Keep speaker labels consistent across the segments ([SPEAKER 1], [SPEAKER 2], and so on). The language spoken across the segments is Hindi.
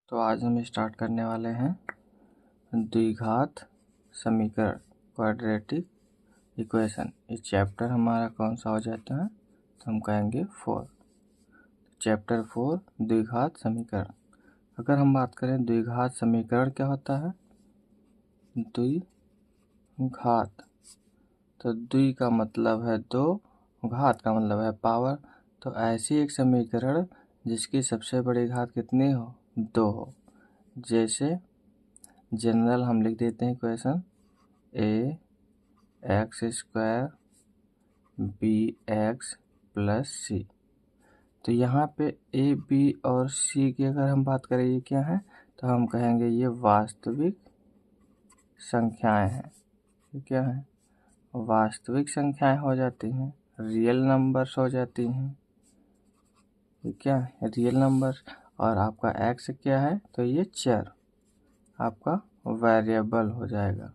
[SPEAKER 1] तो आज हम स्टार्ट करने वाले हैं द्विघात समीकरण क्वाड्रेटिक इक्वेशन। ये चैप्टर हमारा कौन सा हो जाता है तो हम कहेंगे 4। चैप्टर 4 द्विघात समीकरण। अगर हम बात करें द्विघात समीकरण क्या होता है, द्विघात तो द्वि का मतलब है दो, घात का मतलब है पावर। तो ऐसी एक समीकरण जिसकी सबसे बड़ी घात कितनी हो, 2 हो। जैसे जनरल हम लिख देते हैं equation A X square B X plus C. तो यहाँ पे ए बी और सी की अगर हम बात करें ये क्या है तो हम कहेंगे ये वास्तविक संख्याएं हैं। ये क्या है, वास्तविक संख्याएं हो जाती हैं, रियल नंबर्स हो जाती हैं। ये क्या है, रियल नंबर। और आपका एक्स क्या है तो ये चर आपका वेरिएबल हो जाएगा।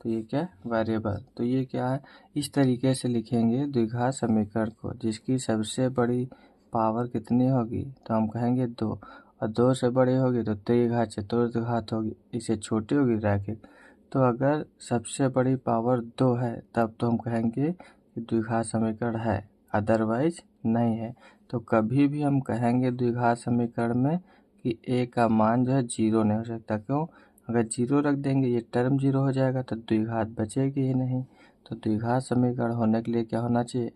[SPEAKER 1] तो ये क्या है, वेरिएबल। तो ये क्या है, इस तरीके से लिखेंगे द्विघात समीकरण को जिसकी सबसे बड़ी पावर कितनी होगी तो हम कहेंगे 2, और 2 से बड़ी होगी तो त्रिघात चतुर्घात होगी, इससे छोटी होगी रैखिक। तो अगर सबसे बड़ी पावर 2 है तब तो हम कहेंगे कि द्विघात समीकरण है, अदरवाइज नहीं है। तो कभी भी हम कहेंगे द्विघात समीकरण में कि ए का मान जो है 0 नहीं हो सकता। क्यों, अगर 0 रख देंगे ये टर्म 0 हो जाएगा तो द्विघात बचेगी ही नहीं। तो द्विघात समीकरण होने के लिए क्या होना चाहिए,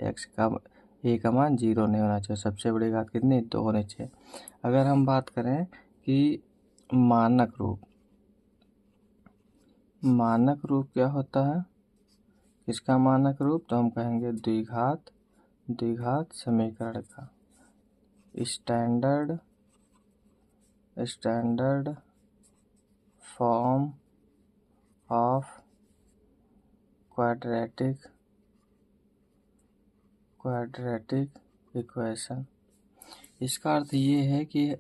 [SPEAKER 1] ए का मान 0 नहीं होना चाहिए, सबसे बड़ी घात कितनी 2 होनी चाहिए। अगर हम बात करें कि मानक रूप, मानक रूप क्या होता है, किसका मानक रूप तो हम कहेंगे द्विघात समीकरण का standard form of quadratic equation. इसका अर्थ ये है कि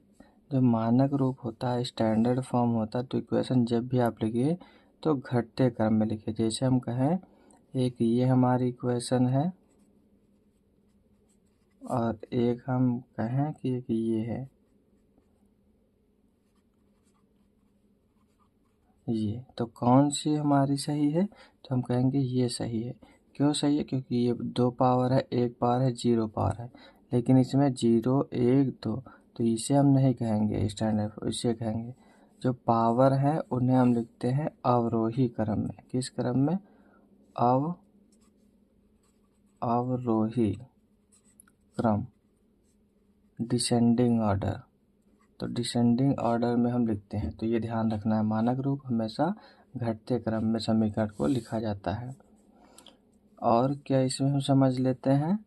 [SPEAKER 1] जो मानक रूप होता है, स्टैंडर्ड फॉर्म होता है, तो इक्वेशन जब भी आप लिखिए तो घटते क्रम में लिखिए। जैसे हम कहें एक ये हमारी इक्वेशन है और एक हम कहें कि एक ये है, ये तो कौन सी हमारी सही है तो हम कहेंगे ये सही है। क्यों सही है, क्योंकि ये 2 पावर है, 1 पावर है, 0 पावर है, लेकिन इसमें 0 1 2, तो इसे हम नहीं कहेंगे स्टैंडर्ड, इसे कहेंगे जो पावर है उन्हें हम लिखते हैं अवरोही क्रम में। किस क्रम में, अवरोही क्रम, डिसेंडिंग ऑर्डर। तो डिसेंडिंग ऑर्डर में हम लिखते हैं। तो ये ध्यान रखना है, मानक रूप हमेशा घटते क्रम में समीकरण को लिखा जाता है। और क्या इसमें हम समझ लेते हैं,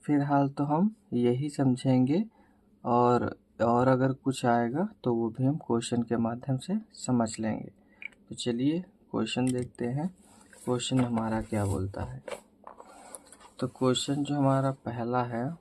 [SPEAKER 1] फिलहाल तो हम यही समझेंगे, और अगर कुछ आएगा तो वो भी हम क्वेश्चन के माध्यम से समझ लेंगे। तो चलिए क्वेश्चन देखते हैं, क्वेश्चन हमारा क्या बोलता है। तो क्वेश्चन जो हमारा पहला है,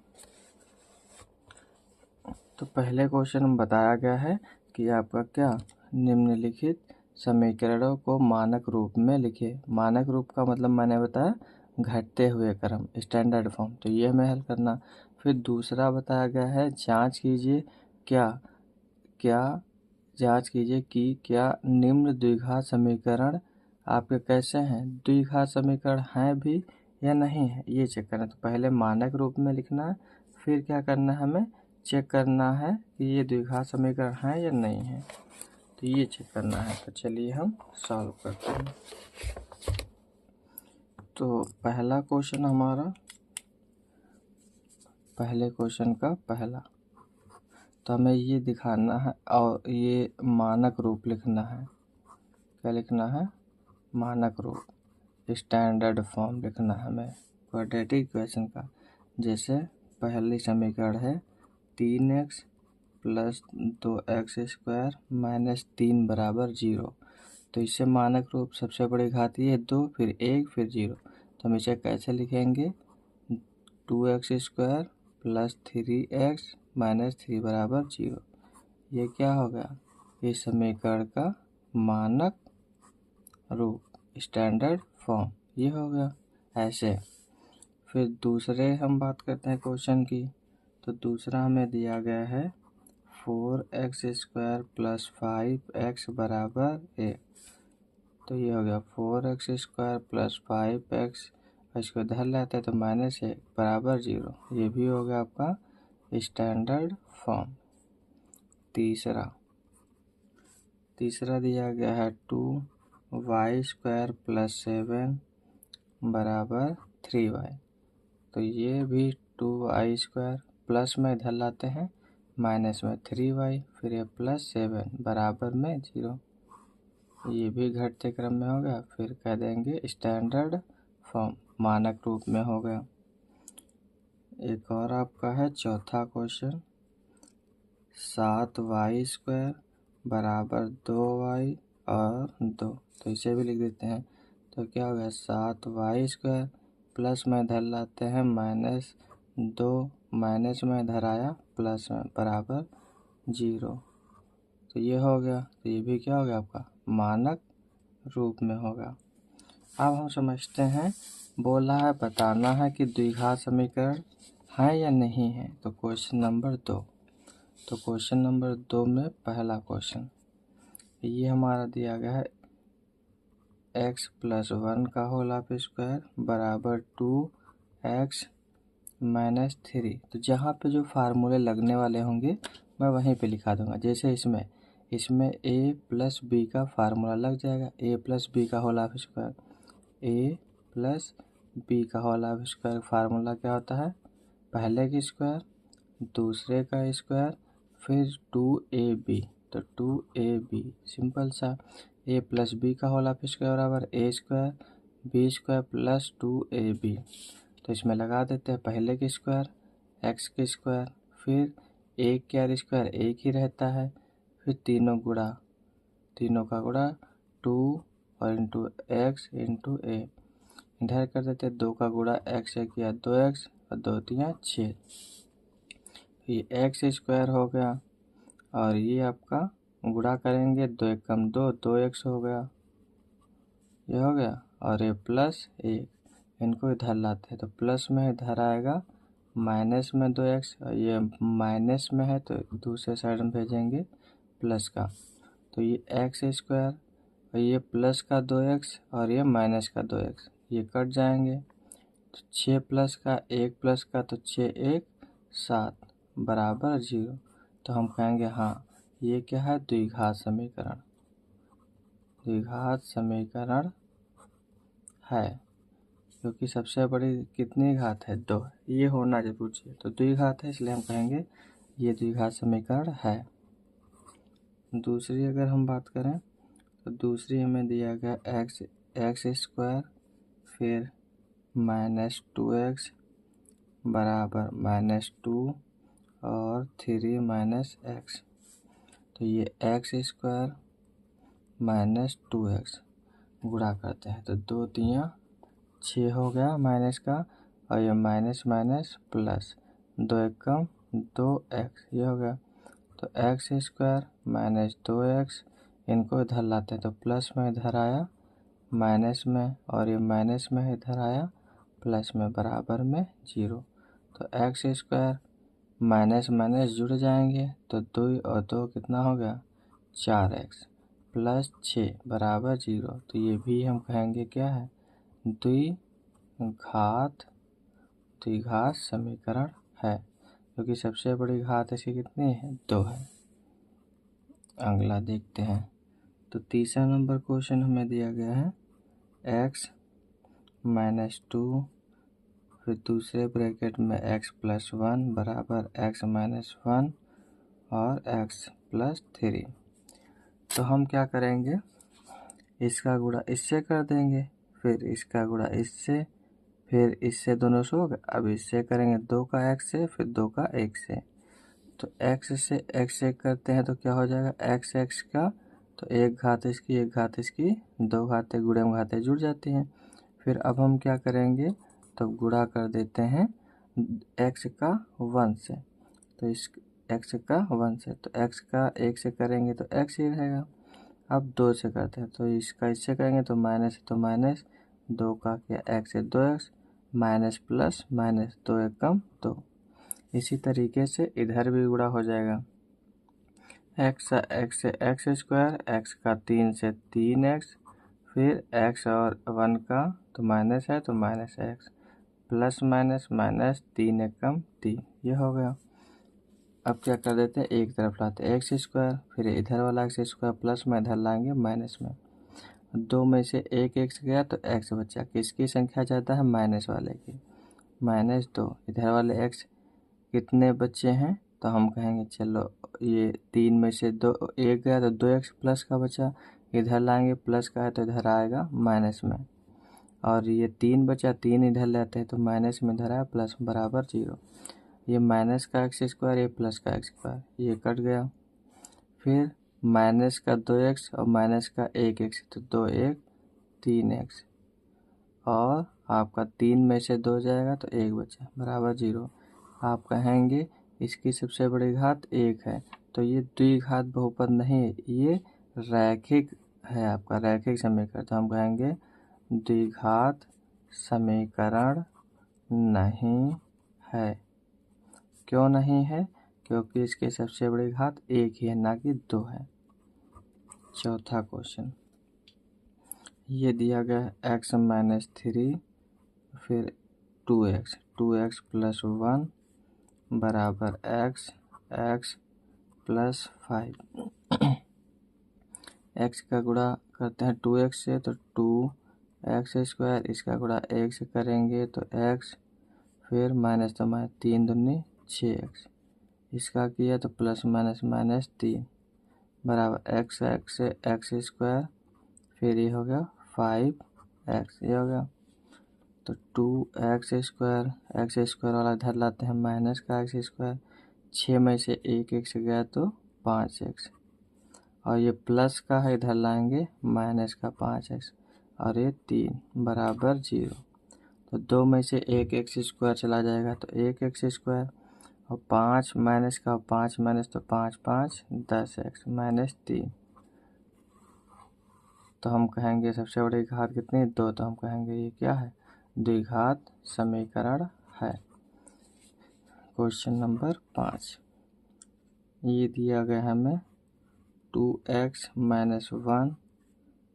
[SPEAKER 1] तो पहले क्वेश्चन में बताया गया है कि आपका क्या, निम्नलिखित समीकरणों को मानक रूप में लिखिए। मानक रूप का मतलब मैंने बताया घटते हुए क्रम, स्टैंडर्ड फॉर्म, तो ये हमें हल करना। फिर दूसरा बताया गया है जांच कीजिए जांच कीजिए कि क्या निम्न द्विघात समीकरण आपके कैसे हैं, द्विघात समीकरण हैं भी या नहीं है, ये चेक करना। तो पहले मानक रूप में लिखना है, फिर क्या करना है, हमें चेक करना है कि ये द्विघात समीकरण है या नहीं है, तो ये चेक करना है। तो चलिए हम सॉल्व करते हैं। तो पहला क्वेश्चन हमारा, पहले क्वेश्चन का पहला, तो हमें ये दिखाना है और ये मानक रूप लिखना है। क्या लिखना है, मानक रूप, स्टैंडर्ड फॉर्म लिखना है हमें क्वाड्रेटिक इक्वेशन का। जैसे पहली समीकरण है 3x plus 2x square minus 3 बराबर 0। तो इससे मानक रूप सबसे बड़ी घात ये 2, फिर 1, फिर 0। तो हम इसे कैसे लिखेंगे, 2x square plus 3x minus 3 बराबर 0। ये क्या हो गया, इस समीकरण का मानक रूप, स्टैंडर्ड फॉर्म, ये हो गया ऐसे। फिर दूसरे हम बात करते हैं क्वेश्चन की। तो दूसरा हमें दिया गया है 4x² प्लस 5x बराबर 1। तो ये हो गया 4x² प्लस 5x, इसको इधर लाते हैं तो -1 बराबर 0। ये भी हो गया आपका स्टैंडर्ड फॉर्म। तीसरा दिया गया है 2y² प्लस 7 बराबर 3y। तो ये भी 2y² प्लस में इधर लाते हैं, माइनस में 3y, फिर ये प्लस 7 बराबर में 0। ये भी घटते क्रम में हो गया, फिर कह देंगे स्टैंडर्ड फॉर्म, मानक रूप में हो गया। एक और आपका है चौथा क्वेश्चन, 7y² बराबर 2y और 2। तो इसे भी लिख देते हैं। तो क्या हो गया 7y² प्लस में इधर लाते हैं -2, माइनस में इधर आया प्लस में बराबर 0। तो ये हो गया। तो ये भी क्या हो गया आपका मानक रूप में होगा। अब हम समझते हैं, बोला है बताना है कि द्विघात समीकरण है या नहीं है। तो क्वेश्चन नंबर 2, तो क्वेश्चन नंबर 2 में पहला क्वेश्चन ये हमारा दिया गया है x प्लस 1 का होल ऑफ स्क्वायर बराबर 2x माइनस 3। तो जहाँ पे जो फार्मूले लगने वाले होंगे मैं वहीं पे लिखा दूंगा। जैसे इसमें a प्लस बी का फार्मूला लग जाएगा, a प्लस बी का whole of square, a plus B का होल ऑफ स्क्वायर फार्मूला क्या होता है, पहले की स्क्वायर दूसरे का स्क्वायर फिर 2ab। तो 2ab सिंपल सा, a प्लस बी का होल ऑफ स्क्वायर बराबर a² b² प्लस 2ab। तो इसमें लगा देते हैं पहले की स्क्वायर x की स्क्वायर, फिर एक क्या स्क्वायर एक ही रहता है, फिर तीनों का गुणा 2 और इंटू x इंटू a। इधर कर देते हैं 2 का गुणा x से किया 2x और 2 तिया 6। ये x² हो गया और ये आपका गुणा करेंगे 2 एकम 2, 2x हो गया, ये हो गया। और ये प्लस 1, इनको इधर लाते हैं तो प्लस में इधर आएगा, माइनस में 2x और ये माइनस में है तो दूसरे साइड में भेजेंगे प्लस का। तो ये x² और ये प्लस का 2x और ये माइनस का 2x, ये कट जाएंगे। तो 6 प्लस का 1 प्लस का, तो 6 1 7 बराबर 0। तो हम कहेंगे हाँ ये क्या है द्विघात समीकरण, द्विघात समीकरण है, क्योंकि सबसे बड़ी कितनी घात है 2, ये होना जरूर चाहिए। तो द्विघात है इसलिए हम कहेंगे ये द्विघात समीकरण है। दूसरी अगर हम बात करें तो दूसरी हमें दिया गया x² फिर -2x बराबर -2 और 3 - x। तो ये x² -2x गुणा करते हैं तो 2 तिया 6 हो गया माइनस का, और ये माइनस माइनस प्लस 2 एकम 2x, ये हो गया। तो x² -2x, इनको इधर लाते हैं तो प्लस में इधर आया माइनस में, और ये माइनस में इधर आया प्लस में बराबर में 0। तो x² माइनस माइनस जुड़ जाएंगे तो 2 और 2 कितना हो गया 4x प्लस 6 बराबर 0। तो ये भी हम कहेंगे क्या है द्विघात समीकरण है, क्योंकि सबसे बड़ी घात इसकी कितनी है 2 है। अगला देखते हैं। तो तीसरा नंबर क्वेश्चन हमें दिया गया है x -2 फिर दूसरे ब्रैकेट में x प्लस 1 बराबर x माइनस 1 और x प्लस 3। तो हम क्या करेंगे, इसका गुणा इससे कर देंगे, फिर इसका गुणा इससे, फिर इससे दोनों से होगा। अब इससे करेंगे 2 का x से, फिर 2 का 1 से। तो x से x से करते हैं तो क्या हो जाएगा x का, तो एक घात इसकी 2 घातें गुणे में घातें जुड़ जाती हैं। फिर अब हम क्या करेंगे, तो गुणा कर देते हैं x का 1 से, तो इस x का 1 से, तो x का 1 से करेंगे तो x ही रहेगा। अब 2 से करते हैं तो इसका इससे करेंगे तो माइनस, तो माइनस 2 का क्या x से 2x माइनस प्लस माइनस 2 एकम 2। इसी तरीके से इधर भी गुणा हो जाएगा। एक्स से एक्स स्क्वायर, एक्स का 3 से 3x, फिर एक्स और 1 का तो माइनस है तो minus x, plus minus minus 3 एकम 3, ये हो गया। अब क्या कर देते हैं, एक तरफ लाते हैं एक्स स्क्वायर, फिर इधर वाला एक्स स्क्वायर प्लस में इधर लाएंगे माइनस में। 2 में से एक एक्स गया तो एक्स बचा, किसकी संख्या ज़्यादा है, माइनस वाले की, -2। इधर वाले एक्स कितने बचे हैं, तो हम कहेंगे चलो ये 3 में से 2 एक गया तो 2x प्लस का बचा, इधर लाएंगे प्लस का है तो इधर आएगा माइनस में, और ये 3 बचा, 3 इधर लेते हैं तो माइनस में इधर आया प्लस, बराबर 0। ये माइनस का एक्स स्क्वायर, ये प्लस का एक्स स्क्वायर, ये कट गया। फिर माइनस का 2x और माइनस का 1x, तो 2 1 3x, और आपका 3 में से 2 जाएगा तो 1 बचा, बराबर 0। आप कहेंगे इसकी सबसे बड़ी घात 1 है, तो ये द्विघात बहुपद नहीं है, ये रैखिक है, आपका रैखिक समीकरण, तो हम कहेंगे द्विघात समीकरण नहीं है। क्यों नहीं है, क्योंकि इसकी सबसे बड़ी घात 1 ही है, ना कि 2 है। चौथा क्वेश्चन, ये दिया गया है x - 3, फिर 2x प्लस 1 बराबर x प्लस 5। x का गुणा करते हैं 2x से तो 2x स्क्वायर, इसका गुणा 1 से करेंगे तो x, फिर माइनस तो माइनस 3 दूनी 6x, इसका किया तो प्लस माइनस माइनस 3 बराबर x से x स्क्वायर, फिर ये हो गया 5x, ये हो गया। तो 2x स्क्वायर वाला इधर लाते हैं माइनस का x स्क्वायर, 6 में से 1 x गया तो 5x, और ये प्लस का है इधर लाएंगे माइनस का 5x, और ये 3 बराबर 0। तो 2 में से 1 x स्क्वायर चला जाएगा तो 1 x स्क्वायर, और 5 माइनस का 5 माइनस तो 5 5 10x माइनस 3, तो हम कहेंगे सबसे बड़ी घात कितनी, 2, तो हम कहेंगे ये क्या है, द्विघात समीकरण है। क्वेश्चन नंबर 5, ये दिया गया है हमें 2x - 1,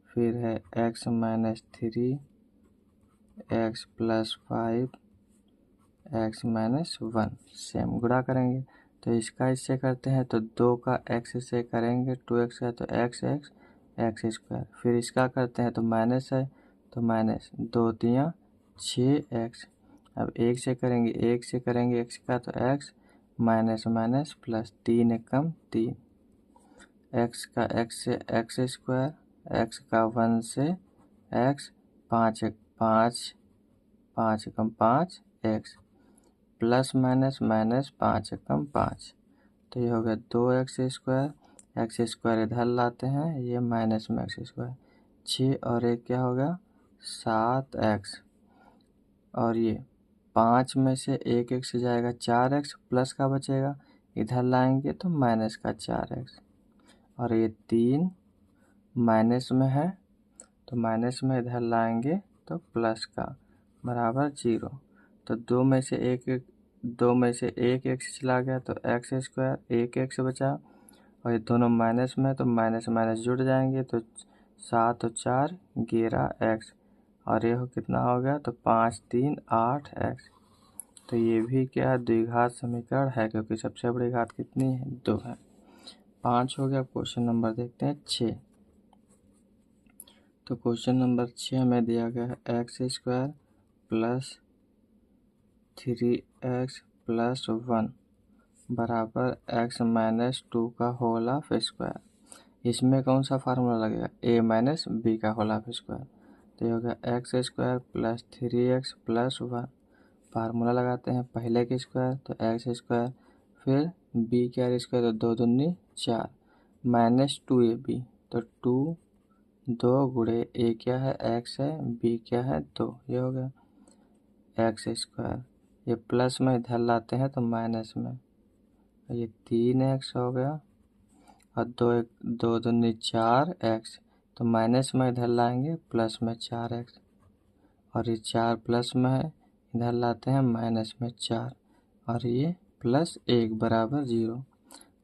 [SPEAKER 1] फिर है x - 3, x plus 5, x - 1, same गुणा करेंगे, तो इसका इससे करते हैं तो 2 का x से करेंगे, 2x है तो x स्क्वायर, फिर इसका करते हैं तो माइनस है तो माइनस 2 3 6x, अब 1 से करेंगे x का तो x माइनस माइनस प्लस 3 एकम 3, x का x से x स्क्वायर, x का 1 से x, 5 एकम 5 x, प्लस माइनस माइनस 5 एकम 5, तो ये हो गया 2x स्क्वायर, x स्क्वायर इधर लाते हैं, ये माइनस में x स्क्वायर, 6 और 1 क्या हो गया 7x, और ये 5 में से 1 x जाएगा 4x, प्लस का बचेगा, इधर लाएंगे तो माइनस का 4x, और ये 3 माइनस में है तो माइनस में इधर लाएंगे तो प्लस का, बराबर 0। तो 2 में से एक x चला गया तो x स्क्वायर, 1 x बचा, और ये दोनों माइनस में तो माइनस माइनस जुड़ जाएंगे, तो 7 और 4 11x, और ये कितना हो गया तो 5 3 8x, तो ये भी क्या द्विघात समीकरण है, क्योंकि सबसे बड़ी घात कितनी है, 2 है। 5 हो गया। क्वेश्चन नंबर देखते हैं 6, तो क्वेश्चन नंबर 6 में दिया गया है x square plus 3x plus 1 बराबर x माइनस 2 का होल ऑफ स्क्वायर। इसमें कौन सा फार्मूला लगेगा, a माइनस b का होल ऑफ स्क्वायर, तो ये हो गया x square plus 3x plus 1, formula लगाते हैं, पहले के स्क्वायर तो x स्क्वायर, फिर b का स्क्वायर तो 2 दूनी 4 माइनस 2ab, तो 2 गुणे a क्या है x है, b क्या है 2, ये हो गया x स्क्वायर, ये प्लस में इधर लाते हैं तो माइनस में, ये 3x हो गया, और 2 दूनी 4x, तो माइनस में इधर लाएंगे प्लस में 4x, और ये 4 प्लस में है, इधर लाते हैं माइनस में 4, और ये प्लस 1 बराबर 0,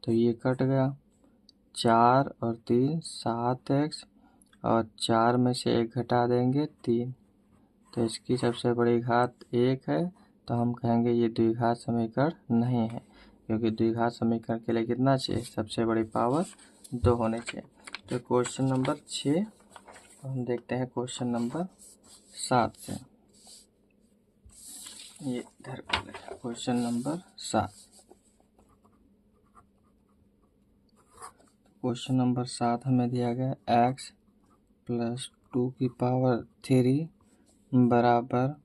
[SPEAKER 1] तो ये कट गया। 4 और 3 7x, और 4 में से 1 घटा देंगे 3, तो इसकी सबसे बड़ी घात 1 है, तो हम कहेंगे ये द्विघात समीकरण नहीं है, क्योंकि द्विघात समीकरण के लिए कितना चाहिए, सबसे बड़ी पावर 2 होने चाहिए। तो क्वेश्चन नंबर 6 हम देखते हैं क्वेश्चन नंबर 7 से। ये इधर क्वेश्चन नंबर 7। क्वेश्चन नंबर 7 हमें दिया गया x प्लस 2 की पावर 3 बराबर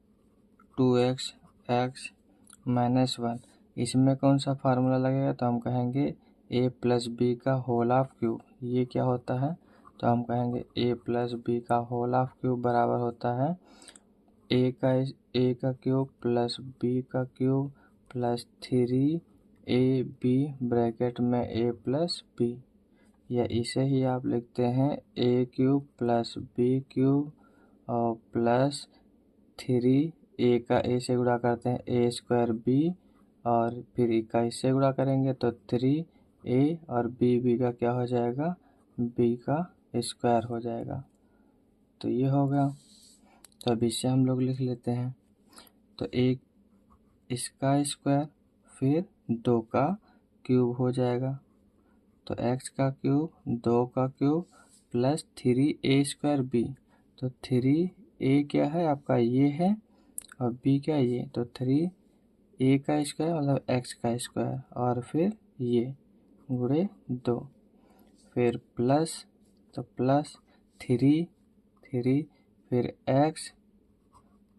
[SPEAKER 1] 2x x माइनस 1। इसमें कौन सा फार्मूला लगेगा, तो हम कहेंगे a प्लस बी का होल ऑफ क्यूब। ये क्या होता है, तो हम कहेंगे a प्लस बी का होल ऑफ क्यूब बराबर होता है a का क्यूब प्लस b का क्यूब प्लस 3ab ब्रैकेट में a प्लस b, या इसे ही आप लिखते हैं a cube plus b cube और प्लस 3a का a से गुणा करते हैं a स्क्वायर b, और फिर का इससे गुणा करेंगे तो 3a और b का क्या हो जाएगा, b का स्क्वायर हो जाएगा। तो ये हो गया। तो अब इससे हम लोग लिख लेते हैं, तो एक इसका स्क्वायर फिर 2 का क्यूब हो जाएगा, तो x का क्यूब 2 का cube plus 3a square b, तो 3a क्या है आपका ये है और b क्या है ये, तो 3a का स्क्वायर मतलब x का स्क्वायर और फिर ये गुणे 2, फिर प्लस तो प्लस 3 फिर x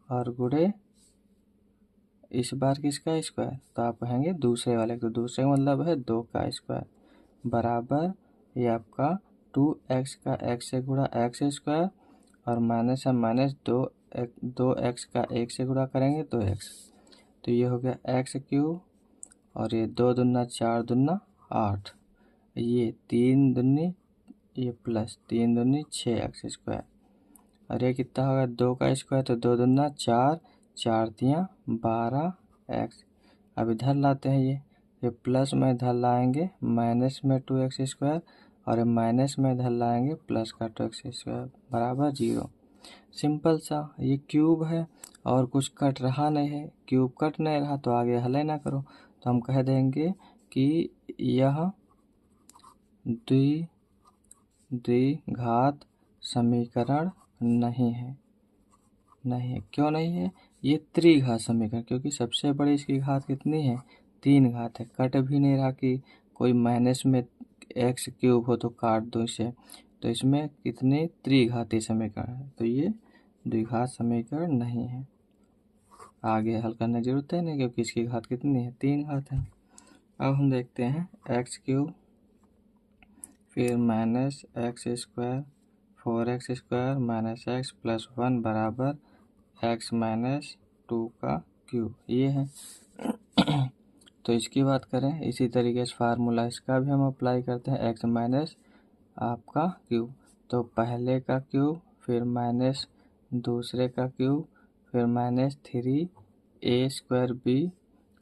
[SPEAKER 1] और गुणे इस बार किसका स्क्वायर, तो आप कहेंगे दूसरे वाले, तो दूसरे का मतलब है 2 का स्क्वायर बराबर ये आपका 2x का x से गुणा x स्क्वायर और माइनस है माइनस 2x का 1 से गुणा करेंगे 2x, तो ये हो गया x क्यूब और ये 2 दूना 4 दूना 8, ये 3 दूनी ये प्लस 3 दूनी 6x स्क्वायर, और ये कितना होगा 2 का स्क्वायर, तो 2 दूना 4 4 तियाँ 12x। अब इधर लाते हैं ये प्लस में इधर लाएंगे माइनस में 2x स्क्वायर और माइनस में इधर लाएंगे प्लस का 2x स्क्वायर बराबर 0। सिंपल सा, ये क्यूब है और कुछ कट रहा नहीं है, क्यूब कट नहीं रहा तो आगे हल ना करो, तो हम कह देंगे कि यह द्विघात समीकरण नहीं है। क्यों नहीं है, ये त्रिघात समीकरण, क्योंकि सबसे बड़ी इसकी घात कितनी है, 3 घात है, कट भी नहीं रहा कि कोई माइनस में x क्यूब हो तो काट दो इसे, तो इसमें कितने त्रिघाती समीकरण है, तो ये द्विघात समीकरण नहीं है। आगे हल करने की जरूरत है नहीं, क्योंकि इसकी घात कितनी है, 3 घात है। अब हम देखते हैं x क्यूब फिर minus x square 4x square minus x plus 1 बराबर x माइनस 2 का क्यूब, ये है। तो इसकी बात करें इसी तरीके से फार्मूला इसका भी हम अप्लाई करते हैं, x माइनस आपका क्यूब, तो पहले का क्यूब फिर माइनस दूसरे का क्यूब फिर माइनस 3a स्क्वायर b,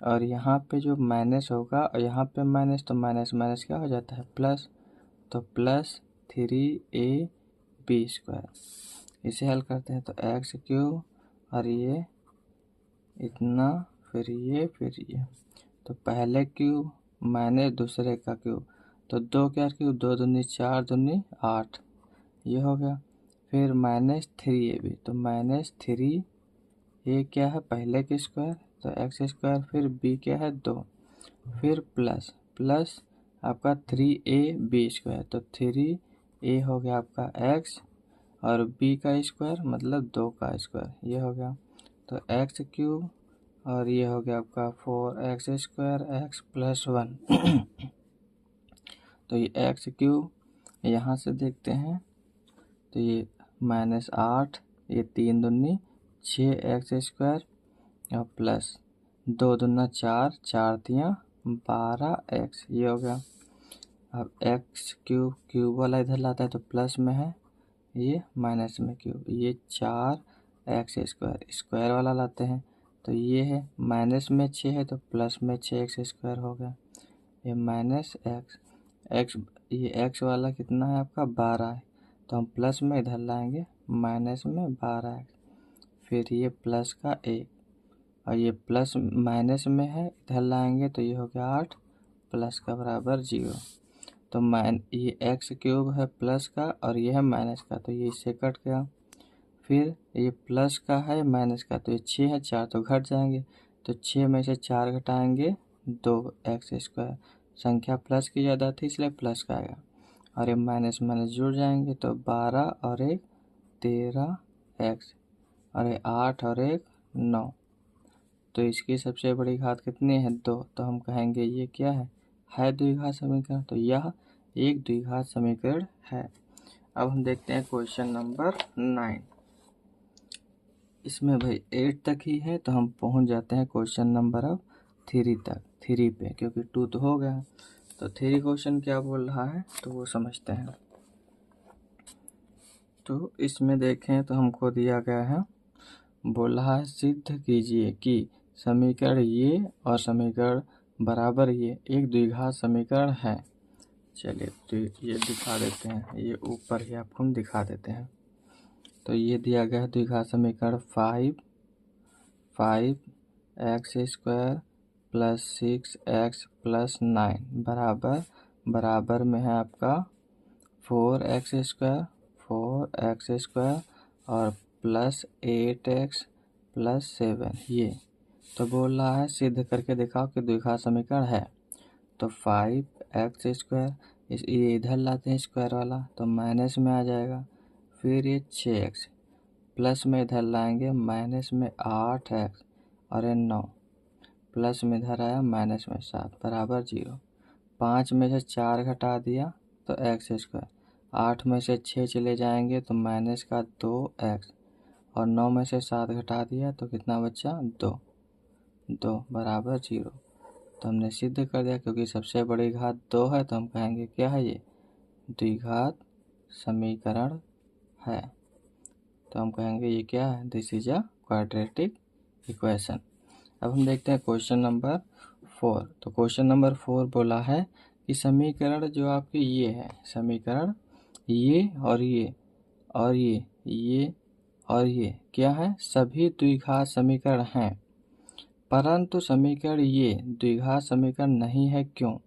[SPEAKER 1] और यहाँ पे जो माइनस होगा और यहाँ पे माइनस, तो माइनस माइनस क्या हो जाता है प्लस, तो प्लस 3ab स्क्वायर। इसे हल करते हैं तो x क्यूब और ये इतना फिर ये, तो पहले क्यूब माइनस दूसरे का क्यूब, तो 2 क्या क्यूब 2 दूनी 4 दूनी 8, ये हो गया। फिर माइनस 3ab, तो माइनस 3a क्या है पहले के स्क्वायर, तो x स्क्वायर फिर b क्या है 2, फिर प्लस आपका 3ab स्क्वायर, तो 3a हो गया आपका x और b का स्क्वायर मतलब 2 का स्क्वायर, ये हो गया। तो x क्यूब और ये हो गया आपका 4x स्क्वायर x प्लस 1। तो ये x क्यूब यहाँ से देखते हैं, तो ये माइनस 8, ये 3 दूनी 6x स्क्वायर और प्लस 2 दूना 4 4 तियाँ 12x, ये हो गया। अब x क्यूब वाला इधर लाता है तो प्लस में है, ये माइनस में क्यूब, ये 4x स्क्वायर वाला लाते हैं तो ये है माइनस में 6 है तो प्लस में 6x स्क्वायर हो गया, ये माइनस एक्स, ये एक्स वाला कितना है आपका 12 है, तो हम प्लस में इधर लाएंगे माइनस में 12 एक्स, फिर ये प्लस का 1 और ये प्लस माइनस में है, इधर लाएंगे तो ये हो गया 8 प्लस का बराबर 0। तो ये एक्स क्यूब है प्लस का और ये है माइनस का, तो ये इससे कट गया। फिर ये प्लस का है माइनस का, तो ये 6 है, 4 तो घट जाएंगे, तो 6 में से 4 घटाएंगे 2x²। संख्या प्लस की ज़्यादा थी इसलिए प्लस का आएगा, और ये माइनस माइनस जुड़ जाएंगे तो 12 और 1 13x, और ये 8 और 1 9। तो इसकी सबसे बड़ी घात कितनी है 2, तो हम कहेंगे ये क्या है द्विघात समीकरण, तो यह एक द्विघात समीकरण है। अब हम देखते हैं क्वेश्चन नंबर 9। इसमें भाई 8 तक ही है, तो हम पहुंच जाते हैं क्वेश्चन नंबर अब 3 तक, 3 पे, क्योंकि 2 तो हो गया। तो 3 क्वेश्चन क्या बोल रहा है तो वो समझते हैं। तो इसमें देखें तो हमको दिया गया है, बोल रहा है सिद्ध कीजिए कि समीकरण ये और समीकरण बराबर ये एक द्विघात समीकरण है। चलिए तो ये दिखा देते हैं, ये ऊपर ही आपको हम दिखा देते हैं। तो ये दिया गया है द्विघात समीकरण 5x² + 6x + 9 बराबर में है आपका 4x² और प्लस 8x + 7। ये तो बोल रहा है सिद्ध करके दिखाओ कि द्विघात समीकरण है। तो 5x², ये इधर लाते हैं स्क्वायर वाला तो माइनस में आ जाएगा, फिर ये 6x प्लस में इधर लाएंगे माइनस में 8x और ये 9, प्लस में इधर आया माइनस में 7 बराबर 0। 5 में से 4 घटा दिया तो x², 8 में से 6 चले जाएंगे तो माइनस का 2x, और 9 में से 7 घटा दिया तो कितना बचा 2 बराबर 0। तो हमने सिद्ध कर दिया, क्योंकि सबसे बड़ी घात 2 है तो हम कहेंगे क्या है ये द्विघात समीकरण है। तो हम कहेंगे ये क्या है, this is a quadratic equation. अब हम देखते हैं क्वेश्चन नंबर 4। तो क्वेश्चन नंबर 4 बोला है कि समीकरण जो आपके ये है, समीकरण ये और ये और ये और ये क्या है, सभी द्विघात समीकरण हैं, परंतु समीकरण ये द्विघात समीकरण नहीं है, क्यों?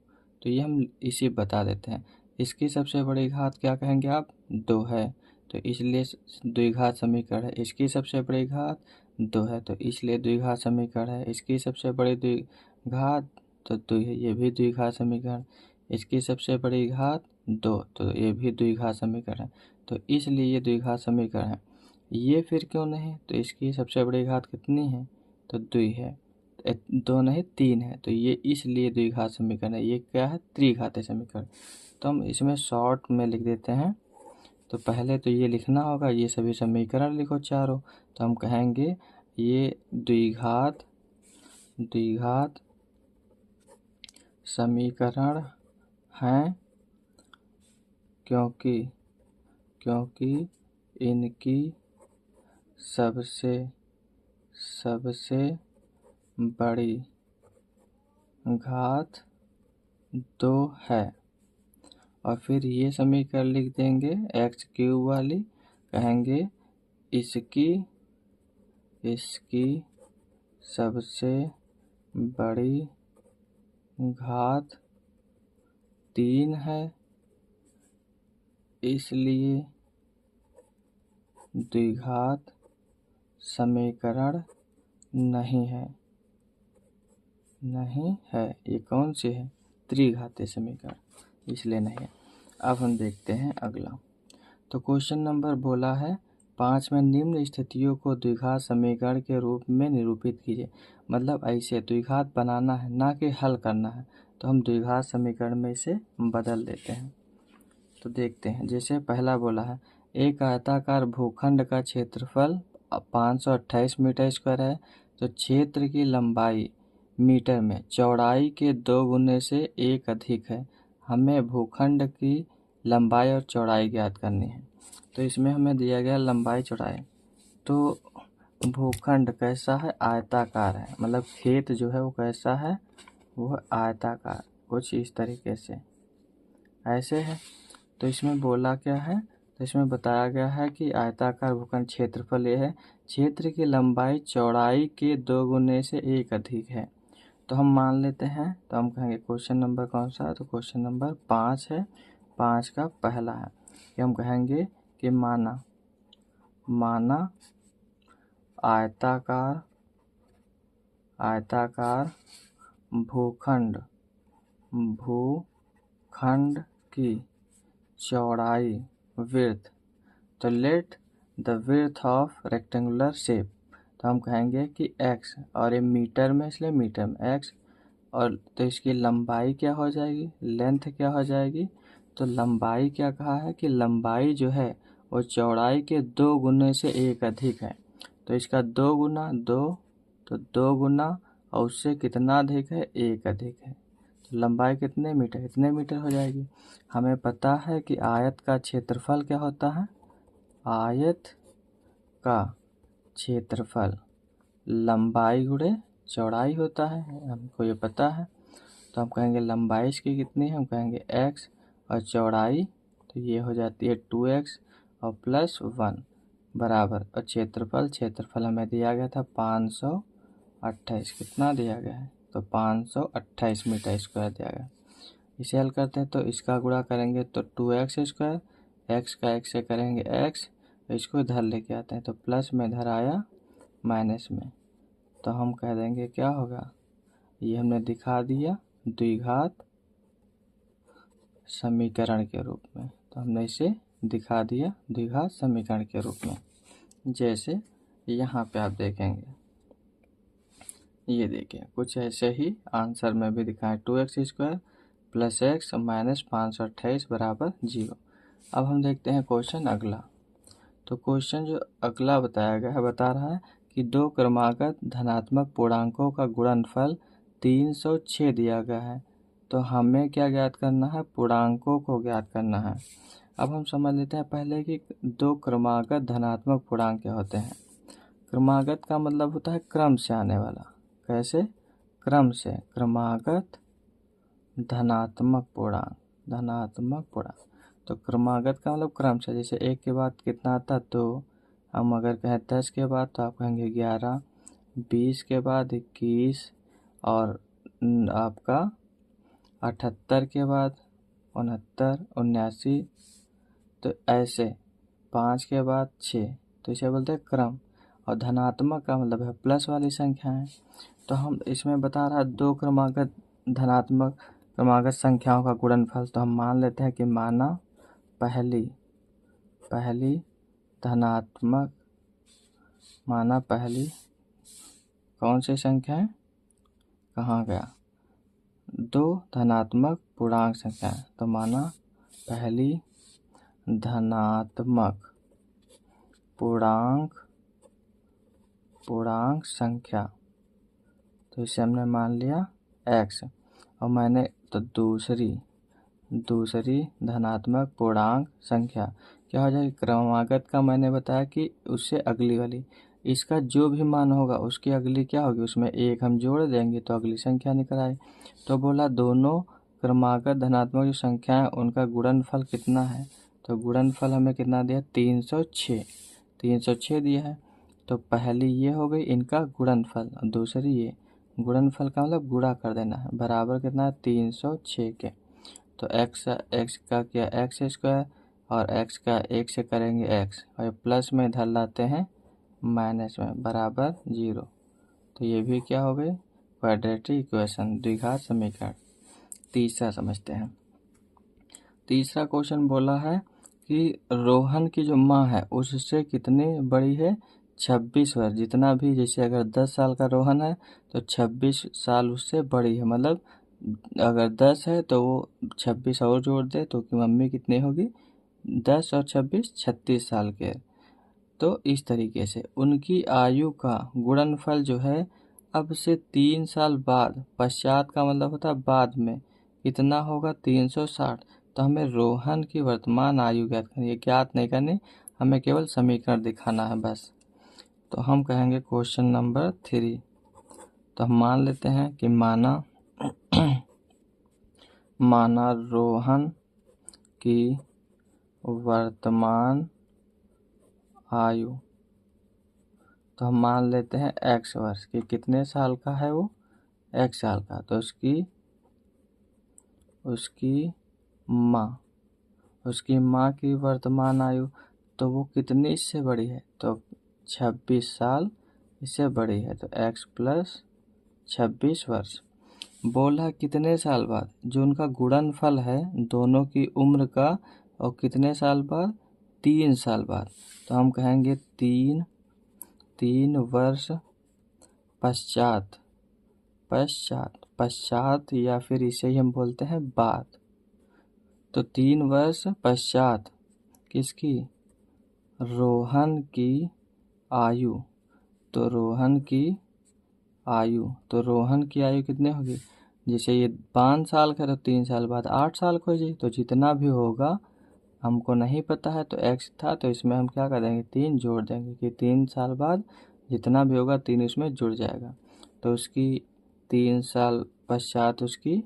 [SPEAKER 1] तो ये हम इसी बता देते हैं। इसकी सबसे बड़ी घात क्या कहेंगे आप 2 है, तो इसलिए द्विघात समीकरण है। इसकी सबसे बड़ी घात 2 है, तो इसलिए द्विघात समीकरण है। इसकी सबसे बड़ी द्विघात तो 2 है, ये भी द्विघात समीकरण। इसकी सबसे बड़ी घात 2, तो ये भी द्विघात समीकरण है, तो इसलिए ये द्विघात समीकरण है। ये फिर क्यों नहीं, तो इसकी सबसे बड़ी घात कितनी है तो 2 है, 2 नहीं 3 है, तो ये इसलिए द्विघात समीकरण है। ये क्या है त्रिघातीय समीकरण। तो हम इसमें शॉर्ट में लिख देते हैं। तो पहले तो ये लिखना होगा, ये सभी समीकरण लिखो चारों, तो हम कहेंगे ये द्विघात समीकरण हैं, क्योंकि इनकी सबसे बड़ी घात 2 है। और फिर ये समीकरण लिख देंगे x³ वाली, कहेंगे इसकी सबसे बड़ी घात 3 है, इसलिए द्विघात समीकरण नहीं है। ये कौन सी है त्रिघातीय समीकरण, इसलिए नहीं है। अब हम देखते हैं अगला। तो क्वेश्चन नंबर बोला है 5 में निम्न स्थितियों को द्विघात समीकरण के रूप में निरूपित कीजिए। मतलब ऐसे द्विघात बनाना है, ना कि हल करना है, तो हम द्विघात समीकरण में इसे बदल देते हैं। तो देखते हैं, जैसे पहला बोला है एक आयताकार भूखंड का क्षेत्रफल 528 मीटर स्क्वायर है, तो क्षेत्र की लंबाई मीटर में चौड़ाई के 2 गुने से 1 अधिक है। हमें भूखंड की लंबाई और चौड़ाई ज्ञात करनी है। तो इसमें हमें दिया गया लंबाई चौड़ाई, तो भूखंड कैसा है आयताकार है, मतलब खेत जो है वो कैसा है वो आयताकार, कुछ इस तरीके से ऐसे है। तो इसमें बोला क्या है, तो इसमें बताया गया है कि आयताकार भूखंड क्षेत्रफल ये है, क्षेत्र की लंबाई चौड़ाई के 2 गुने से 1 अधिक है। तो हम मान लेते हैं, तो हम कहेंगे क्वेश्चन नंबर कौन सा है, तो क्वेश्चन नंबर 5 है। 5 का पहला है कि हम कहेंगे कि माना आयताकार भूखंड की चौड़ाई विड्थ, तो let the width of rectangular shape, तो हम कहेंगे कि x, और ये मीटर में इसलिए मीटर में x, और तो इसकी लंबाई क्या हो जाएगी, लेंथ क्या हो जाएगी, तो लंबाई क्या कहा है कि लंबाई जो है वो चौड़ाई के 2 गुने से 1 अधिक है। तो इसका 2 गुना 2, तो 2 गुना और उससे कितना अधिक है, 1 अधिक है। तो लंबाई कितने मीटर, इतने मीटर हो जाएगी। हमें पता है कि आयत का क्षेत्रफल क्या होता है, आयत का क्षेत्रफल लंबाई गुणे चौड़ाई होता है, हमको ये पता है। तो हम कहेंगे लंबाई इसकी कितनी है, हम कहेंगे x, और चौड़ाई तो ये हो जाती है 2x और प्लस 1 बराबर, और क्षेत्रफल हमें दिया गया था 528, कितना दिया गया है, तो 528 मीटर स्क्वायर दिया गया। इसे हल करते हैं तो इसका गुणा करेंगे तो 2x स्क्वायर, x का x से करेंगे x, इसको इधर लेके आते हैं तो प्लस में इधर आया माइनस में, तो हम कह देंगे क्या होगा, ये हमने दिखा दिया द्विघात समीकरण के रूप में, तो हमने इसे दिखा दिया द्विघात समीकरण के रूप में। जैसे यहाँ पे आप देखेंगे, ये देखिए कुछ ऐसे ही आंसर में भी दिखाएं, 2x square plus x minus 528 बराबर 0। अब हम देखते हैं क्वेश्चन अगला। तो क्वेश्चन जो अगला बताया गया है, बता रहा है कि 2 क्रमागत धनात्मक पूर्णांकों का गुणनफल 306 दिया गया है। तो हमें क्या ज्ञात करना है, पूर्णांकों को ज्ञात करना है। अब हम समझ लेते हैं पहले कि 2 क्रमागत धनात्मक पूर्णांक क्या होते हैं। क्रमागत का मतलब होता है क्रम से आने वाला, कैसे, क्रम से, क्रमागत धनात्मक पूर्णांक, तो क्रमागत का मतलब क्रम से, जैसे 1 के बाद कितना आता है 2, हम अगर कहें 10 के बाद तो आप कहेंगे 11, 20 के बाद 21, और आपका 78 के बाद 69, 79, तो ऐसे 5 के बाद 6, तो इसे बोलते हैं क्रम। और धनात्मक का मतलब है प्लस वाली संख्याएं। तो हम इसमें बता रहा है 2 क्रमागत संख्याओं का गुणनफल, तो हम मान लेते हैं कि माना पहली धनात्मक, माना पहली कौन सी संख्या है, कहाँ गया, 2 धनात्मक पूर्णांक संख्या, तो माना पहली धनात्मक पूर्णांक संख्या, तो इसे हमने मान लिया x, और मैंने तो दूसरी धनात्मक पूर्णांक संख्या क्या हो जाएगी, क्रमागत का मैंने बताया कि उससे अगली वाली, इसका जो भी मान होगा उसकी अगली क्या होगी, उसमें 1 हम जोड़ देंगे तो अगली संख्या निकल आए। तो बोला दोनों क्रमागत धनात्मक जो संख्या है उनका गुणनफल कितना है, तो गुणनफल हमें कितना दिया, 306 दिया है। तो पहली ये हो गई इनका गुणनफल, और दूसरी ये, गुणनफल का मतलब गुणा कर देना है, बराबर कितना है 306 के। तो x का क्या, x स्क्वायर, और x का 1 से करेंगे x, और प्लस में इधर लाते हैं माइनस में, बराबर 0। तो ये भी क्या हो गई, क्वाड्रेटिक इक्वेशन, द्विघात समीकरण। तीसरा समझते हैं। तीसरा क्वेश्चन बोला है कि रोहन की जो माँ है उससे कितनी बड़ी है, 26 वर्ष, जितना भी, जैसे अगर 10 साल का रोहन है तो 26 साल उससे बड़ी है, मतलब अगर 10 है तो वो 26 और जोड़ दे तो कि मम्मी कितनी होगी, 10 और 26 36 साल के। तो इस तरीके से उनकी आयु का गुणनफल जो है अब से 3 साल बाद, पश्चात का मतलब होता है बाद में, कितना होगा, 360। तो हमें रोहन की वर्तमान आयु ज्ञात करनी है, ज्ञात नहीं करनी, हमें केवल समीकरण दिखाना है बस। तो हम कहेंगे क्वेश्चन नंबर 3। तो हम मान लेते हैं कि माना रोहन की वर्तमान आयु, तो हम मान लेते हैं x वर्ष कि कितने साल का है वो, x साल का। तो उसकी माँ की वर्तमान आयु, तो वो कितनी इससे बड़ी है, तो 26 साल इससे बड़ी है, तो x प्लस 26 वर्ष। बोला कितने साल बाद, जो उनका गुणनफल है दोनों की उम्र का, और कितने साल बाद, 3 साल बाद। तो हम कहेंगे 3 वर्ष पश्चात या फिर इसे ही हम बोलते हैं बाद। तो 3 वर्ष पश्चात किसकी, रोहन की आयु। तो रोहन की आयु कितने होगी, जैसे ये 5 साल का, तो 3 साल बाद 8 साल को जी। तो जितना भी होगा हमको नहीं पता है, तो x था, तो इसमें हम क्या कर देंगे, 3 जोड़ देंगे कि 3 साल बाद जितना भी होगा 3 इसमें जुड़ जाएगा। तो उसकी 3 साल पश्चात उसकी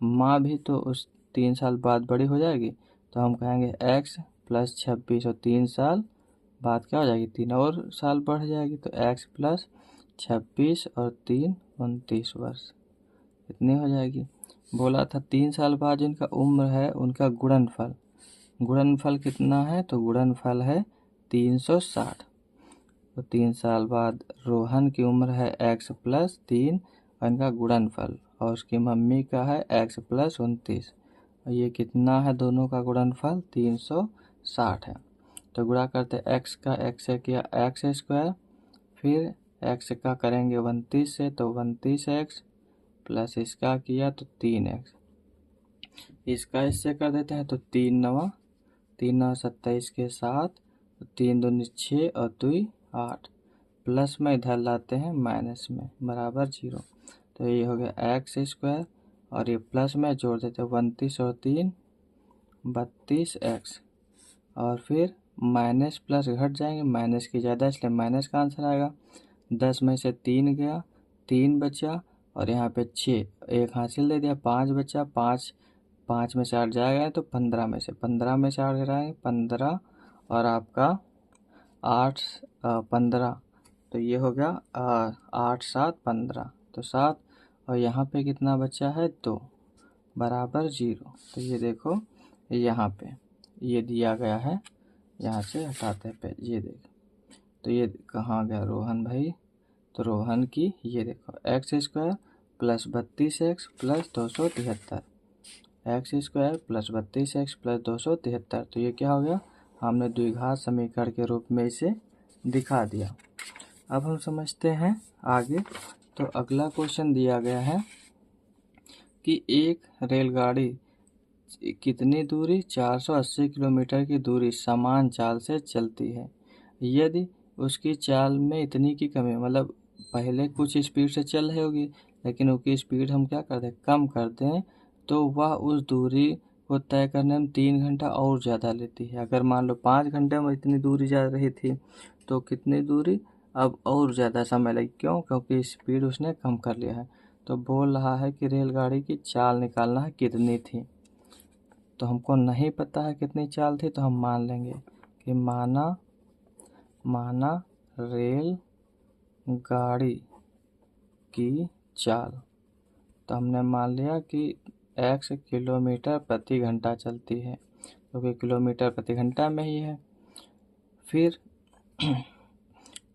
[SPEAKER 1] माँ भी तो उस 3 साल बाद बड़ी हो जाएगी। तो हम कहेंगे x प्लस 26, और 3 साल बाद क्या हो जाएगी, 3 और साल बढ़ जाएगी। तो x प्लस 26 और 3 29 वर्ष इतनी हो जाएगी। बोला था 3 साल बाद जिनका उम्र है उनका गुणनफल कितना है, तो गुणनफल है 360। तो 3 साल बाद रोहन की उम्र है x प्लस 3 और इनका गुणनफल, और उसकी मम्मी का है x प्लस 29। और ये कितना है, दोनों का गुणनफल 360 है। तो गुणा करते x का x से किया x स्क्वायर, फिर x का करेंगे 29 से, तो 29x प्लस इसका किया तो 3x, इसका इससे कर देते हैं, तो 3 9 27 के 7, 3 दूनी 6 और 2 8, प्लस में इधर लाते हैं माइनस में बराबर 0। तो ये हो गया एक्स स्क्वायर, और ये प्लस में जोड़ देते हैं 29 और 3 32x, और फिर माइनस प्लस घट जाएंगे, माइनस की ज़्यादा इसलिए माइनस का आंसर आएगा। 10 में से 3 गया, 3 बचा, और यहाँ पे 6 एक हासिल दे दिया, 5 बचा, 5 में से 8 जाएगा तो 15 में से 8 गिराएंगे 15, और आपका 8 15, तो ये हो गया 8 7 15, तो 7, और यहाँ पे कितना बचा है 2 बराबर 0। तो ये देखो यहाँ पे ये दिया गया है, यहाँ से हटाते हैं पेज, ये देखो। तो ये कहाँ गया रोहन भाई, तो रोहन की ये देखो x square plus 32x plus 273, x square plus 32x plus 273। तो ये क्या हो गया, हमने द्विघात समीकरण के रूप में इसे दिखा दिया। अब हम समझते हैं आगे। तो अगला क्वेश्चन दिया गया है कि एक रेलगाड़ी कितनी दूरी 480 किलोमीटर की दूरी समान चाल से चलती है। यदि उसकी चाल में इतनी की कमी, मतलब पहले कुछ स्पीड से चल रही होगी, लेकिन उसकी स्पीड हम क्या कर दें, कम कर दें, तो वह उस दूरी को तय करने में 3 घंटा और ज़्यादा लेती है। अगर मान लो 5 घंटे में इतनी दूरी जा रही थी, तो कितनी दूरी अब और ज़्यादा समय लगी, क्यों, क्योंकि स्पीड उसने कम कर लिया है। तो बोल रहा है कि रेलगाड़ी की चाल निकालना है कितनी थी। तो हमको नहीं पता है कितनी चाल थी, तो हम मान लेंगे कि माना रेल गाड़ी की चाल, तो हमने मान लिया कि x किलोमीटर प्रति घंटा चलती है, क्योंकि किलोमीटर प्रति घंटा में ही है। फिर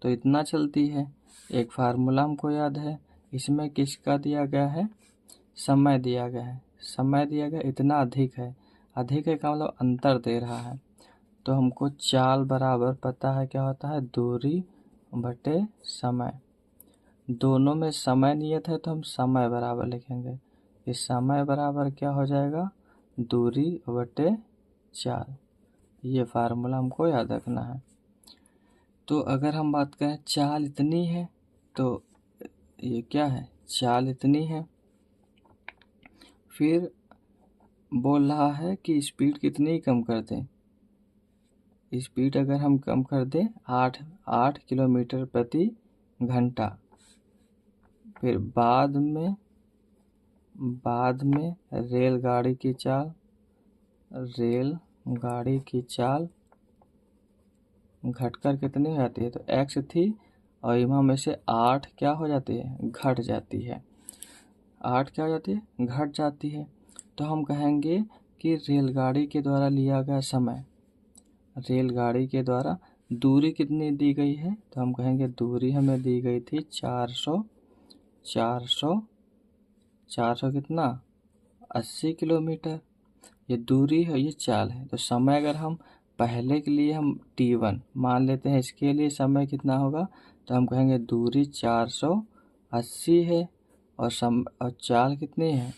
[SPEAKER 1] तो इतना चलती है। एक फार्मूला हमको याद है, इसमें किसका दिया गया है, समय दिया गया है, समय दिया गया इतना अधिक है, अधिक है का मतलब अंतर दे रहा है। तो हमको चाल बराबर पता है क्या होता है, दूरी बटे समय। दोनों में समय नियत है, तो हम समय बराबर लिखेंगे। इस समय बराबर क्या हो जाएगा, दूरी बटे चाल। ये फार्मूला हमको याद रखना है। तो अगर हम बात करें चाल इतनी है, तो ये क्या है, चाल इतनी है। फिर बोल रहा है कि स्पीड कितनी कम कर दें, स्पीड अगर हम कम कर दें 8 किलोमीटर प्रति घंटा। फिर बाद में रेलगाड़ी की चाल रेल गाड़ी की चाल घटकर कितनी हो जाती है, तो x थी और इमा में से 8 क्या हो जाती है, घट जाती है। 8 क्या हो जाती है, घट जाती है। तो हम कहेंगे कि रेलगाड़ी के द्वारा लिया गया समय, रेलगाड़ी के द्वारा दूरी कितनी दी गई है, तो हम कहेंगे दूरी हमें दी गई थी 400 कितना, 80 किलोमीटर। ये दूरी है, ये चाल है। तो समय अगर हम पहले के लिए हम t1 मान लेते हैं, इसके लिए समय कितना होगा, तो हम कहेंगे दूरी 480 है और चाल कितनी है,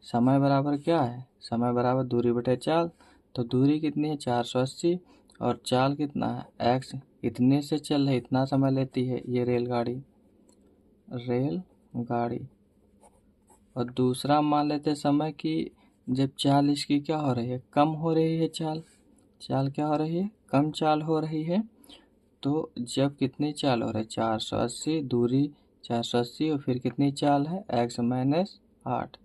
[SPEAKER 1] समय बराबर क्या है, समय बराबर दूरी बटे चाल। तो दूरी कितनी है 480 और चाल कितना है x, इतने से चल रही, इतना समय लेती है ये रेलगाड़ी। और दूसरा मान लेते समय कि जब चाल इसकी क्या हो रही है, कम हो रही है, चाल क्या हो रही है, कम चाल हो रही है। तो जब कितनी चाल हो रही है, 480, दूरी 480 और फिर कितनी चाल है, x माइनस 8,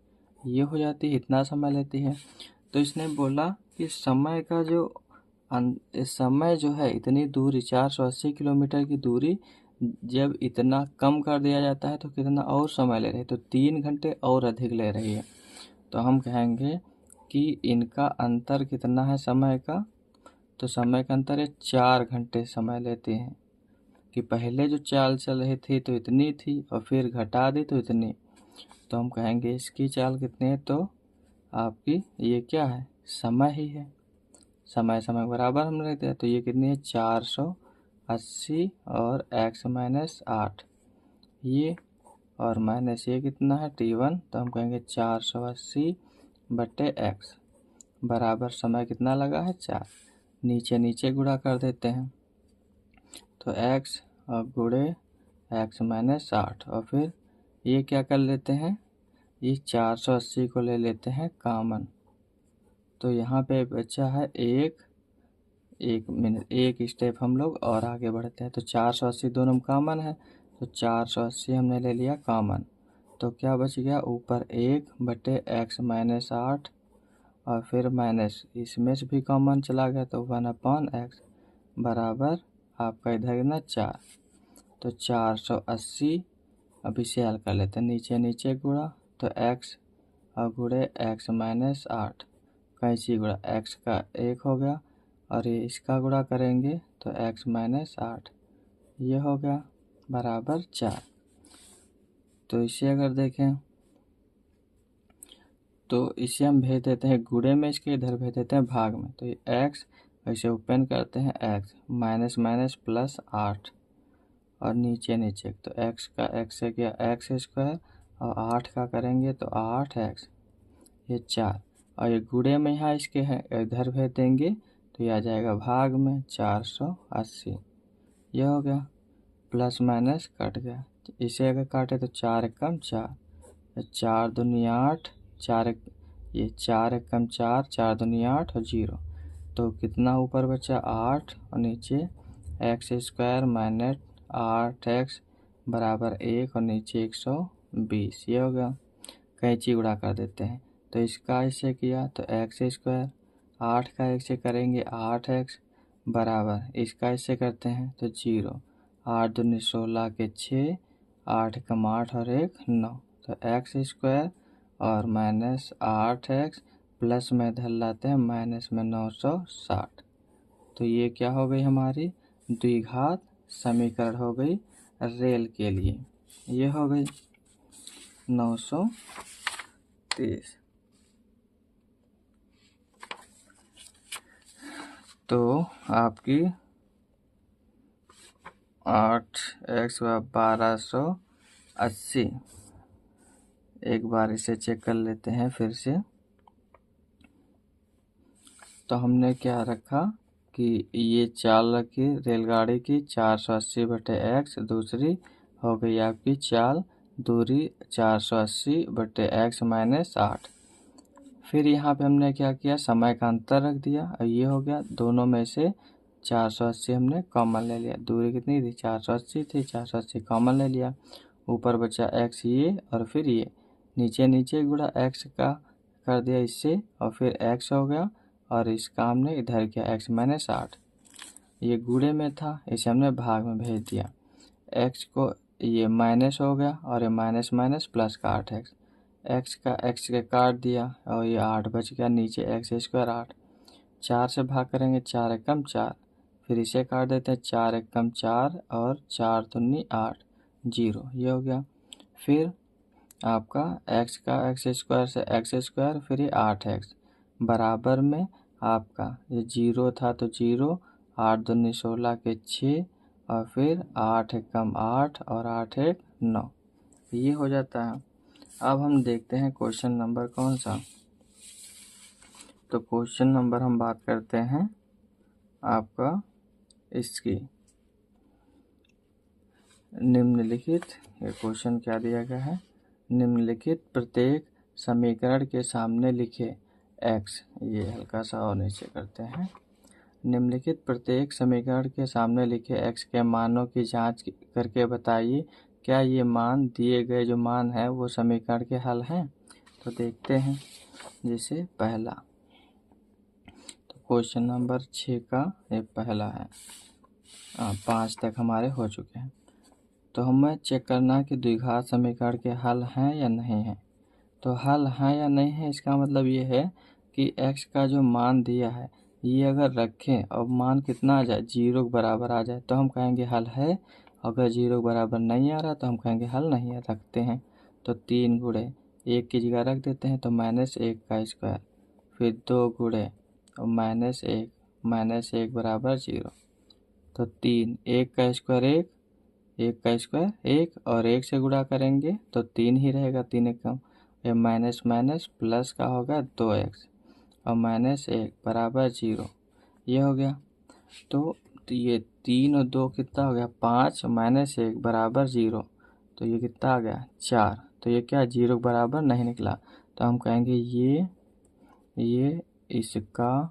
[SPEAKER 1] ये हो जाती है, इतना समय लेती है। तो इसने बोला कि समय का जो समय जो है, इतनी दूरी 480 किलोमीटर की दूरी जब इतना कम कर दिया जाता है तो कितना और समय ले रही है, तो 3 घंटे और अधिक ले रही है। तो हम कहेंगे कि इनका अंतर कितना है समय का, तो समय का अंतर है 4 घंटे समय लेते हैं। कि पहले जो चाल चल रही थी तो इतनी थी और फिर घटा दी तो इतनी, तो हम कहेंगे इसकी चाल कितनी है, तो आपकी ये क्या है, समय ही है। समय बराबर हमने रख दिया, तो ये कितनी है 480 और x माइनस 8, ये और माइनस ये कितना है t1, तो हम कहेंगे 480 बटे x बराबर समय कितना लगा है 4, नीचे नीचे गुणा कर देते हैं। तो x और गुणे x माइनस 8 और फिर ये क्या कर लेते हैं, ये 480 को ले लेते हैं कामन। तो यहाँ पे बचा है एक स्टेप हम लोग और आगे बढ़ते हैं। तो 480 दोनों में कॉमन है, तो 480 हमने ले लिया कॉमन। तो क्या बच गया, ऊपर 1 बटे x माइनस 8 और फिर माइनस इसमें से भी कॉमन चला गया, तो 1/x बराबर आपका इधर कितना 4। तो 480, अब इसे हल कर लेते हैं, नीचे नीचे गुणा, तो x और गुणे x माइनस 8, कैंची गुणा x का 1 हो गया और ये इसका गुणा करेंगे तो x माइनस 8, ये हो गया बराबर 4। तो इसे अगर देखें तो इसे हम भेज देते हैं गुणे में, इसके इधर भेज देते हैं भाग में। तो ये x ऐसे ओपन करते हैं, x माइनस माइनस प्लस 8 और नीचे नीचे, तो x का x से गया x स्क्वायर और 8 का करेंगे तो 8x, ये 4 और ये गुणे में यहाँ इसके हैं, इधर भेज देंगे तो ये आ जाएगा भाग में 480, यह हो गया, प्लस माइनस कट गया। इसे अगर काटे तो 4 एकम 4, 4 दूनी 8, 4 ये 4 एकम 4, 4 दूनी 8 और 0, तो कितना ऊपर बचा 8 और नीचे x स्क्वायर माइनस 8x बराबर 1 और नीचे 120, ये हो गया। कैंची उड़ा कर देते हैं, तो इसका इससे किया तो x स्क्वायर, 8 का 1 से करेंगे 8x बराबर, इसका इससे करते हैं तो 0, 8 दूनी 16 के 6, 8 कम 8 और 1 9, तो x स्क्वायर और माइनस 8x प्लस में इधर लाते हैं माइनस में 960। तो ये क्या हो गई हमारी द्विघात समीकरण हो गई रेल के लिए, ये हो गई 930। तो आपकी 8x 1280, एक बार इसे चेक कर लेते हैं फिर से। तो हमने क्या रखा कि ये चाल रखी रेलगाड़ी की 480 बटे x, दूसरी हो गई आपकी चाल दूरी 480 बटे x माइनस 8। फिर यहाँ पे हमने क्या किया, समय का अंतर रख दिया और ये हो गया, दोनों में से 480 हमने कॉमन ले लिया, दूरी कितनी थी 480 थी, 480 कॉमन ले लिया, ऊपर बचा x ये और फिर ये, नीचे नीचे गुणा x का कर दिया इससे और फिर x हो गया और इसका हमने इधर किया x माइनस 8। ये गुणे में था, इसे हमने भाग में भेज दिया। x को ये माइनस हो गया और ये माइनस माइनस प्लस का 8x, x का x के काट दिया और ये 8 बच गया, नीचे x स्क्वायर 8। 4 से भाग करेंगे, 4 एकम 4, फिर इसे काट देते हैं, 4 एकम 4 और 4 दूनी 8, 0, ये हो गया। फिर आपका x का x स्क्वायर से x स्क्वायर, फिर ये 8x बराबर में आपका ये 0 था तो 0, 8 दूनी 16 के 6 और फिर 8 एकम 8 और 8 एक 9, ये हो जाता है। अब हम देखते हैं क्वेश्चन नंबर कौन सा। तो क्वेश्चन नंबर हम बात करते हैं आपका इसकी निम्नलिखित, ये क्वेश्चन क्या दिया गया है, निम्नलिखित प्रत्येक समीकरण के सामने लिखे x, ये हल्का सा और नीचे करते हैं। निम्नलिखित प्रत्येक समीकरण के सामने लिखे x के मानों की जांच करके बताइए क्या ये मान दिए गए जो मान है वो समीकरण के हल हैं। तो देखते हैं, जैसे पहला, तो क्वेश्चन नंबर 6 का ये पहला है, 5 तक हमारे हो चुके हैं। तो हमें चेक करना है कि द्विघात समीकरण के हल हैं या नहीं है। तो हल हैं या नहीं है, इसका मतलब ये है कि x का जो मान दिया है ये अगर रखें और मान कितना आ जाए, 0 के बराबर आ जाए, तो हम कहेंगे हल है। अगर 0 के बराबर नहीं आ रहा तो हम कहेंगे हल नहीं है। रखते हैं, तो 3 गुणे 1 की जगह रख देते हैं, तो -1 का स्क्वायर, फिर 2 गुणे और -1 बराबर 0, तो 3, 1 का स्क्वायर 1, 1 का स्क्वायर 1 और 1 से गुणा करेंगे तो 3 ही रहेगा, 3 एकम, ये माइनस माइनस प्लस का होगा 2x और -1 बराबर 0, ये हो गया। तो ये 3 और 2 कितना हो गया, 5, -1 बराबर 0, तो ये कितना आ गया 4। तो ये क्या 0 के बराबर नहीं निकला, तो हम कहेंगे ये इसका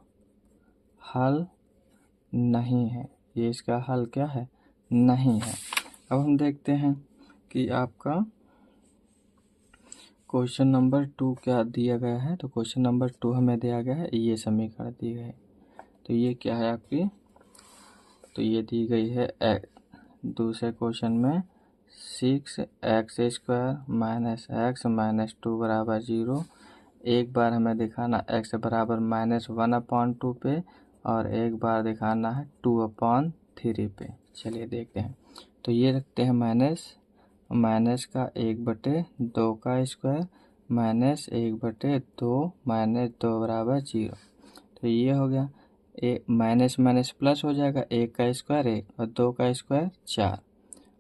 [SPEAKER 1] हल नहीं है, ये इसका हल क्या है, नहीं है। अब हम देखते हैं कि आपका क्वेश्चन नंबर 2 क्या दिया गया है। तो क्वेश्चन नंबर 2 हमें दिया गया है, ये समीकरण दी गई है। तो ये क्या है आपकी, तो ये दी गई है दूसरे क्वेश्चन में 6x² - x - 2 बराबर 0। एक बार हमें दिखाना x बराबर -1/2 पे और एक बार दिखाना है 2/3 पे। चलिए देखते हैं, तो ये रखते हैं माइनस का 1/2 का स्क्वायर -1/2 -2 बराबर 0। तो ये हो गया, माइनस माइनस प्लस हो जाएगा, 1 का स्क्वायर 1 और 2 का स्क्वायर 4,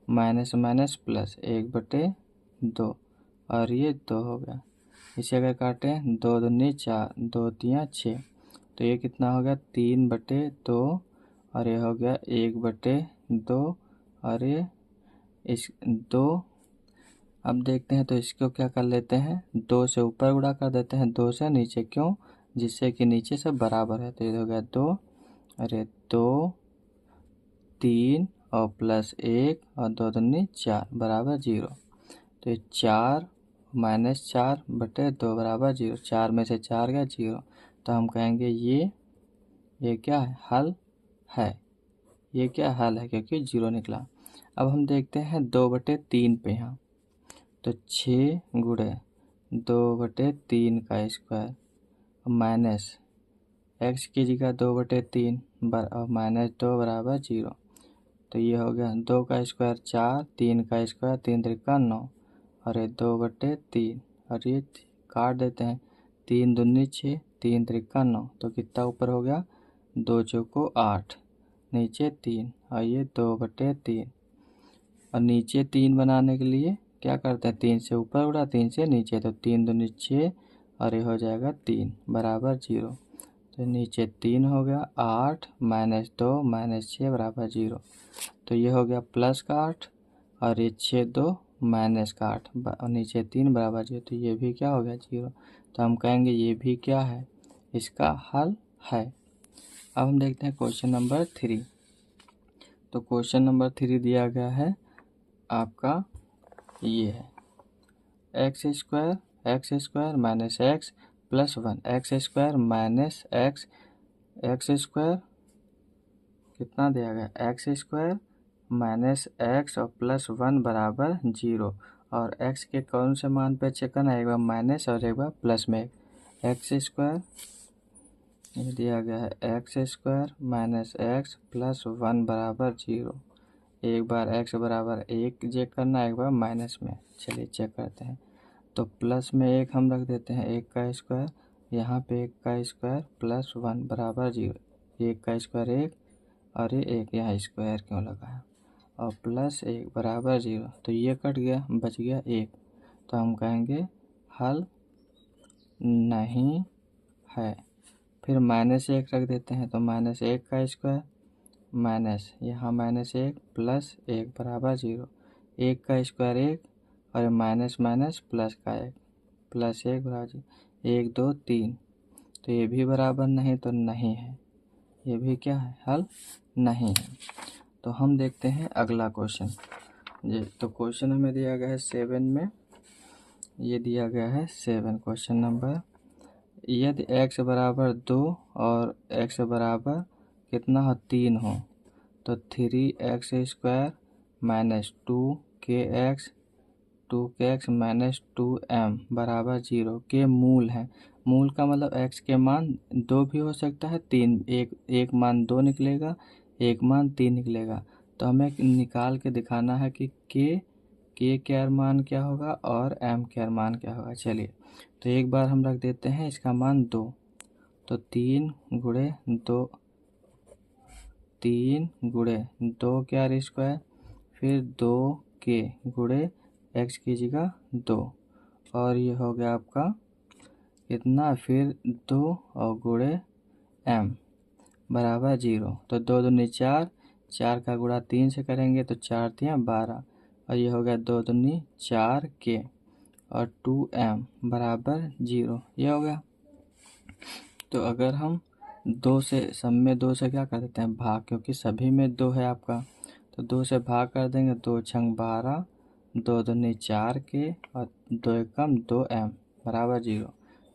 [SPEAKER 1] माइनस माइनस प्लस 1/2 और ये 2 हो गया। इसे अगर काटें, 2 दूनी 4, 2 तियाँ 6, तो ये कितना हो गया 3/2 और ये हो गया 1/2 और ये इस 2। अब देखते हैं, तो इसको क्या कर लेते हैं, 2 से ऊपर गुणा कर देते हैं, 2 से नीचे, क्यों, जिससे कि नीचे सब बराबर है। तो ये हो गया 2, अरे 2, 3 और प्लस 1 और 2 दूनी 4 बराबर 0। तो ये 4 - 4/2 बराबर 0, 4 में से 4 गया 0। तो हम कहेंगे ये क्या है, हल है। ये क्या हल है, क्योंकि 0 निकला। अब हम देखते हैं 2/3 पे यहाँ, तो 6 गुणे 2/3 का स्क्वायर माइनस x की जगह 2/3 और -2 बराबर 0। तो ये हो गया 2 का स्क्वायर 4, 3 का स्क्वायर 3 त्रिका 9 और ये 2/3 और ये काट देते हैं, 3 दूनी 6, 3 त्रिका 9, तो कितना ऊपर हो गया 2 चौको 8, नीचे 3 और ये 2/3 और नीचे 3 बनाने के लिए क्या करते हैं, 3 से ऊपर उड़ा 3 से नीचे, तो 3 दूनी 6 और ये हो जाएगा 3 बराबर 0। तो नीचे 3 हो गया, 8 -2 -6 बराबर 0। तो ये हो गया प्लस का 8 और ये 6 2 माइनस का 8 और नीचे 3 बराबर 0। तो ये भी क्या हो गया 0। तो हम कहेंगे ये भी क्या है, इसका हल है। अब हम देखते हैं क्वेश्चन नंबर 3। तो क्वेश्चन नंबर 3 दिया गया है आपका, ये है x² - x + 1, x² - x x square कितना दिया गया, एक्स स्क्वायर माइनस एक्स और प्लस 1 बराबर 0। और एक्स के कौन से मान पे चेक करना, एक बार माइनस और एक बार प्लस में। एक्स स्क्वायर ये दिया गया है x square minus x plus 1 बराबर 0। एक बार एक्स बराबर 1 चेक करना, एक बार माइनस में। चलिए चेक करते हैं। तो प्लस में 1 हम रख देते हैं, 1 का स्क्वायर, यहाँ पे 1 का स्क्वायर प्लस 1 बराबर 0। 1 का स्क्वायर 1 और ये 1 यहाँ स्क्वायर क्यों लगा है, और प्लस 1 बराबर 0। तो ये कट गया, बच गया 1। तो हम कहेंगे हल नहीं है। फिर माइनस 1 रख देते हैं, तो माइनस 1 का स्क्वायर माइनस यहाँ माइनस 1 प्लस 1 बराबर 0। 1 का स्क्वायर 1 और माइनस माइनस प्लस का 1 प्लस 1 बराबर 0। 1 2 3, तो ये भी बराबर नहीं, तो नहीं है। ये भी क्या है, हल नहीं है। तो हम देखते हैं अगला क्वेश्चन। ये तो क्वेश्चन हमें दिया गया है 7 में, ये दिया गया है 7 क्वेश्चन नंबर। यदि x बराबर 2 और x बराबर कितना हो, 3 हो, तो 3x square minus 2kx minus 2m बराबर 0 के मूल है। मूल का मतलब x के मान 2 भी हो सकता है, 3, एक मान 2 निकलेगा, एक मान 3 निकलेगा। तो हमें निकाल के दिखाना है कि के का मान क्या होगा और m का मान क्या होगा। चलिए तो एक बार हम रख देते हैं इसका मान 2, तो 3 गुणे 2, 3 गुणे 2 क्या स्क्वायर, फिर 2 के गुणे x की जगह 2, और ये हो गया आपका कितना, फिर 2 और गुणे m बराबर 0। तो 2 दूनी 4, 4 का गुणा 3 से करेंगे तो 4 3 12, और ये हो गया 2 दूनी 4 के और 2m बराबर 0, ये हो गया। तो अगर हम 2 से सब में 2 से क्या कर देते हैं, भाग, क्योंकि सभी में 2 है आपका, तो 2 से भाग कर देंगे। 2 छंग 12, 2 दूनी 4 के और 2 एकम 2m बराबर 0।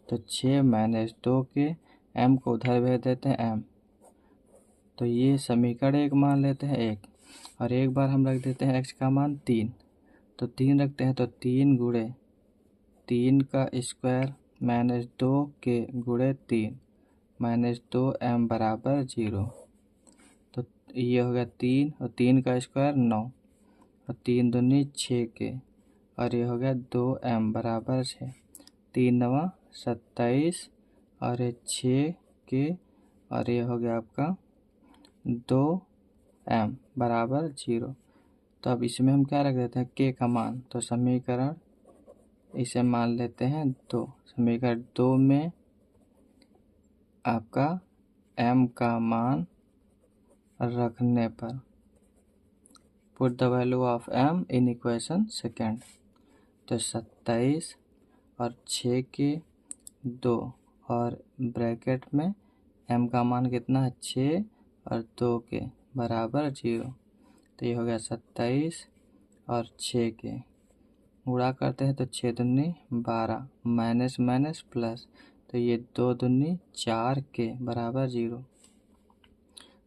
[SPEAKER 1] तो 6 माइनस 2 के, m को उधर भेज देते हैं m, तो ये समीकरण एक मान लेते हैं 1, और एक बार हम रख देते हैं x का मान 3, तो 3 रखते हैं, तो 3 गुणे 3 का स्क्वायर माइनस 2 के गुणे 3 माइनस 2m बराबर 0। तो ये हो गया 3 और 3 का स्क्वायर 9 और 3 दूनी 6 के, और ये हो गया 2m बराबर 6। 3 9 27 और ये 6 के, और ये हो गया आपका 2m बराबर 0। तो अब इसमें हम क्या रख देते हैं, k का मान, तो समीकरण इसे मान लेते हैं 2। समीकरण 2 में आपका m का मान रखने पर, put the value of m in equation second, तो 27 और 6 के 2 और ब्रैकेट में m का मान कितना है, 6 और 2 के बराबर 0। तो ये हो गया 27 और 6 के गुणा करते हैं, तो 6 दूनी 12 माइनस माइनस प्लस, तो ये 2 दूनी 4 के बराबर 0।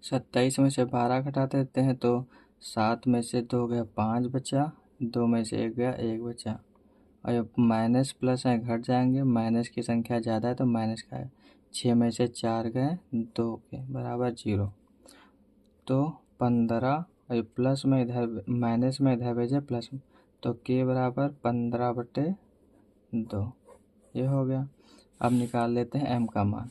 [SPEAKER 1] 27 में से 12 घटा देते हैं, तो 7 में से 2 गया 5 बचा, 2 में से 1 गया 1 बचा, और ये माइनस प्लस है घट जाएंगे, माइनस की संख्या ज़्यादा है तो माइनस का है। 6 में से 4 गए 2 के बराबर 0, तो 15, और प्लस में इधर माइनस में इधर भेजे प्लस में, तो के बराबर 15/2, ये हो गया। अब निकाल लेते हैं m का मान,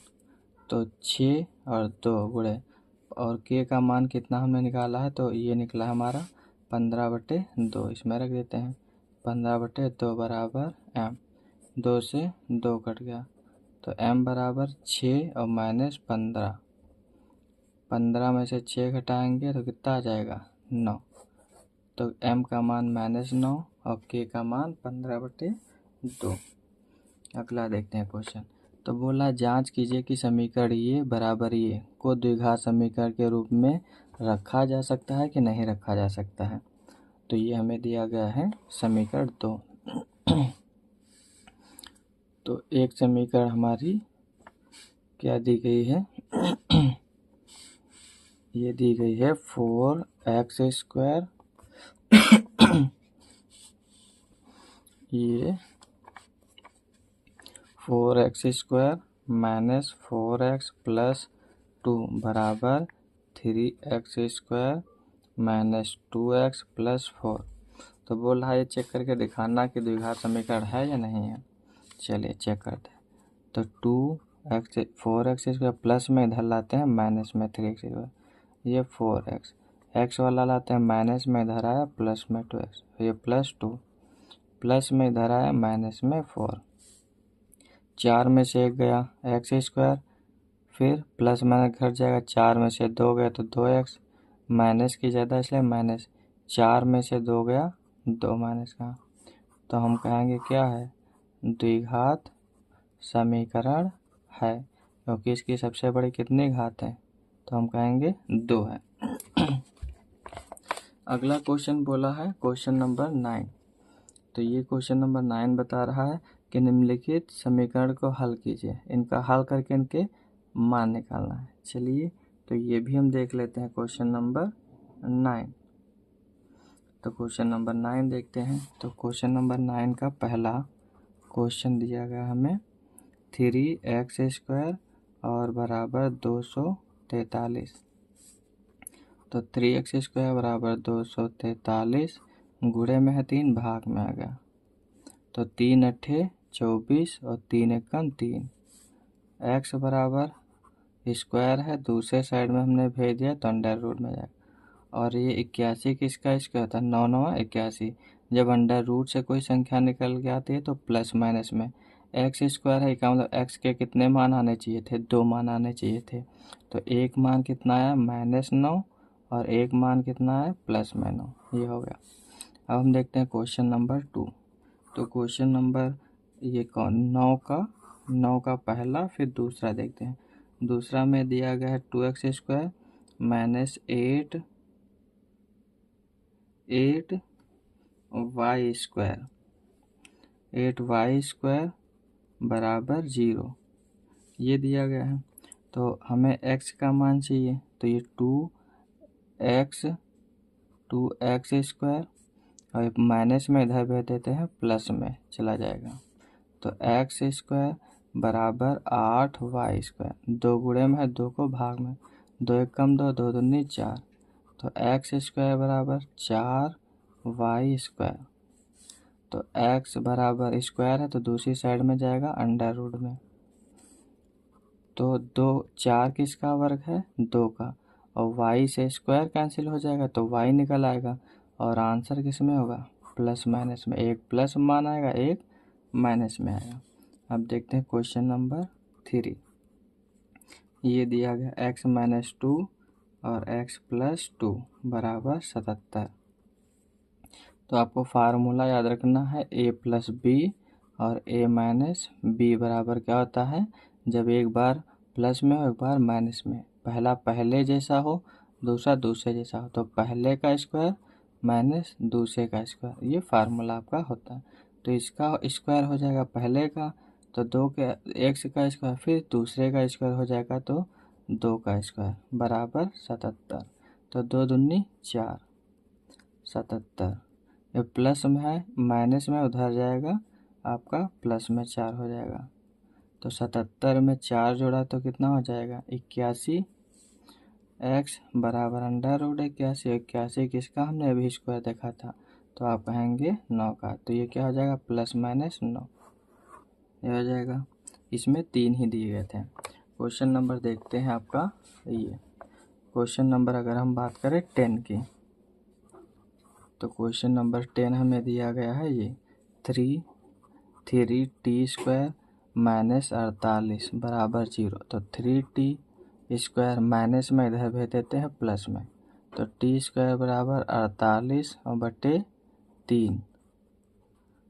[SPEAKER 1] तो 6 और 2 गुणे, और k का मान कितना हमने निकाला है, तो ये निकला हमारा 15/2, इसमें रख देते हैं। 15/2 बराबर m, 2 से 2 कट गया, तो m बराबर 6 और माइनस 15, 15 में से 6 घटाएंगे तो कितना आ जाएगा 9, तो m का मान -9 और k का मान 15/2। अगला देखते हैं क्वेश्चन। तो बोला जांच कीजिए कि समीकरण ये बराबर ये को द्विघात समीकरण के रूप में रखा जा सकता है कि नहीं रखा जा सकता है। तो ये हमें दिया गया है समीकरण 2। तो एक समीकरण हमारी क्या दी गई है, ये दी गई है 4x², ये 4x² माइनस 4x प्लस 2 बराबर 3x² माइनस 2x प्लस 4। तो बोल रहा है चेक करके दिखाना कि द्विघात समीकरण है या नहीं है। चलिए चेक करते हैं। तो 4x² प्लस में इधर लाते हैं, माइनस में 3x², ये 4x, x वाला लाते हैं माइनस में, इधर आया प्लस में 2x, ये प्लस 2, प्लस में इधर आया माइनस में 4, 4 में से 1 गया x², फिर प्लस माइनस घट जाएगा, 4 में से 2 गया तो 2x, माइनस की ज़्यादा इसलिए माइनस, 4 में से 2 गया 2 माइनस का, तो हम कहेंगे क्या है, द्विघात समीकरण है, क्योंकि इसकी सबसे बड़ी कितनी घात है, तो हम कहेंगे 2 है। अगला क्वेश्चन बोला है क्वेश्चन नंबर 9। तो ये क्वेश्चन नंबर 9 बता रहा है कि निम्नलिखित समीकरण को हल कीजिए, इनका हल करके इनके मान निकालना है। चलिए तो ये भी हम देख लेते हैं क्वेश्चन नंबर 9। तो क्वेश्चन नंबर 9 देखते हैं। तो क्वेश्चन नंबर 9 का पहला क्वेश्चन दिया गया हमें 3x² और बराबर 243। तो 3x² बराबर 243 गुणे में है 3, भाग में आ गया, तो 3 अट्ठे 24 और 3 एकम 3। x बराबर स्क्वायर है, दूसरे साइड में हमने भेज दिया तो अंडर रूट में जाएगा। और ये 81 किसका स्क्वायर होता है, 9 9 81। जब अंडर रूट से कोई संख्या निकल के आती है तो प्लस माइनस में x² है, इसका मतलब x के कितने मान आने चाहिए थे, 2 मान आने चाहिए थे। तो एक मान कितना आया -9 और एक मान कितना है +9, ये हो गया। अब हम देखते हैं क्वेश्चन नंबर 2। तो क्वेश्चन नंबर ये कौन 9 का पहला, फिर दूसरा देखते हैं। दूसरा में दिया गया है 2x² माइनस 8y², 8y² बराबर 0, ये दिया गया है। तो हमें x का मान चाहिए, तो ये 2x² और माइनस में इधर भेज देते हैं, प्लस में चला जाएगा। तो x² बराबर 8y², 2 गुणे में है 2 को भाग में, 2 एकम 2, 2 दूनी 4, तो x² बराबर 4y²। तो x बराबर स्क्वायर है तो दूसरी साइड में जाएगा अंडर रूट में, तो 2 4 किसका वर्ग है, 2 का, और y से स्क्वायर कैंसिल हो जाएगा तो y निकल आएगा, और आंसर किस में होगा, प्लस माइनस में, एक प्लस मान आएगा एक माइनस में आएगा। अब देखते हैं क्वेश्चन नंबर 3। ये दिया गया x - 2 और x + 2 बराबर 77। तो आपको फार्मूला याद रखना है, a + b और a - b बराबर क्या होता है, जब एक बार प्लस में हो एक बार माइनस में, पहला पहले जैसा हो दूसरा दूसरे जैसा हो, तो पहले का स्क्वायर माइनस दूसरे का स्क्वायर, ये फार्मूला आपका होता है। तो इसका स्क्वायर हो जाएगा पहले का, तो 2 के x का स्क्वायर, फिर दूसरे का स्क्वायर हो जाएगा तो 2 का स्क्वायर बराबर 77। तो 2 दूनी 4, 77। ये प्लस में है, माइनस में उधर जाएगा आपका प्लस में 4 हो जाएगा। तो 77 में 4 जोड़ा तो कितना हो जाएगा 81। x बराबर अंडर रूट 81, 81 किसका हमने अभी स्क्वायर देखा था, तो आप कहेंगे 9 का। तो ये क्या हो जाएगा +-9, ये हो जाएगा। इसमें 3 ही दिए गए थे। क्वेश्चन नंबर देखते हैं आपका ये क्वेश्चन नंबर, अगर हम बात करें 10 की, तो क्वेश्चन नंबर 10 हमें दिया गया है ये 3t² माइनस 48 बराबर 0। तो 3t² माइनस में इधर भेज देते हैं प्लस में, तो t² बराबर 48 और बटे 3,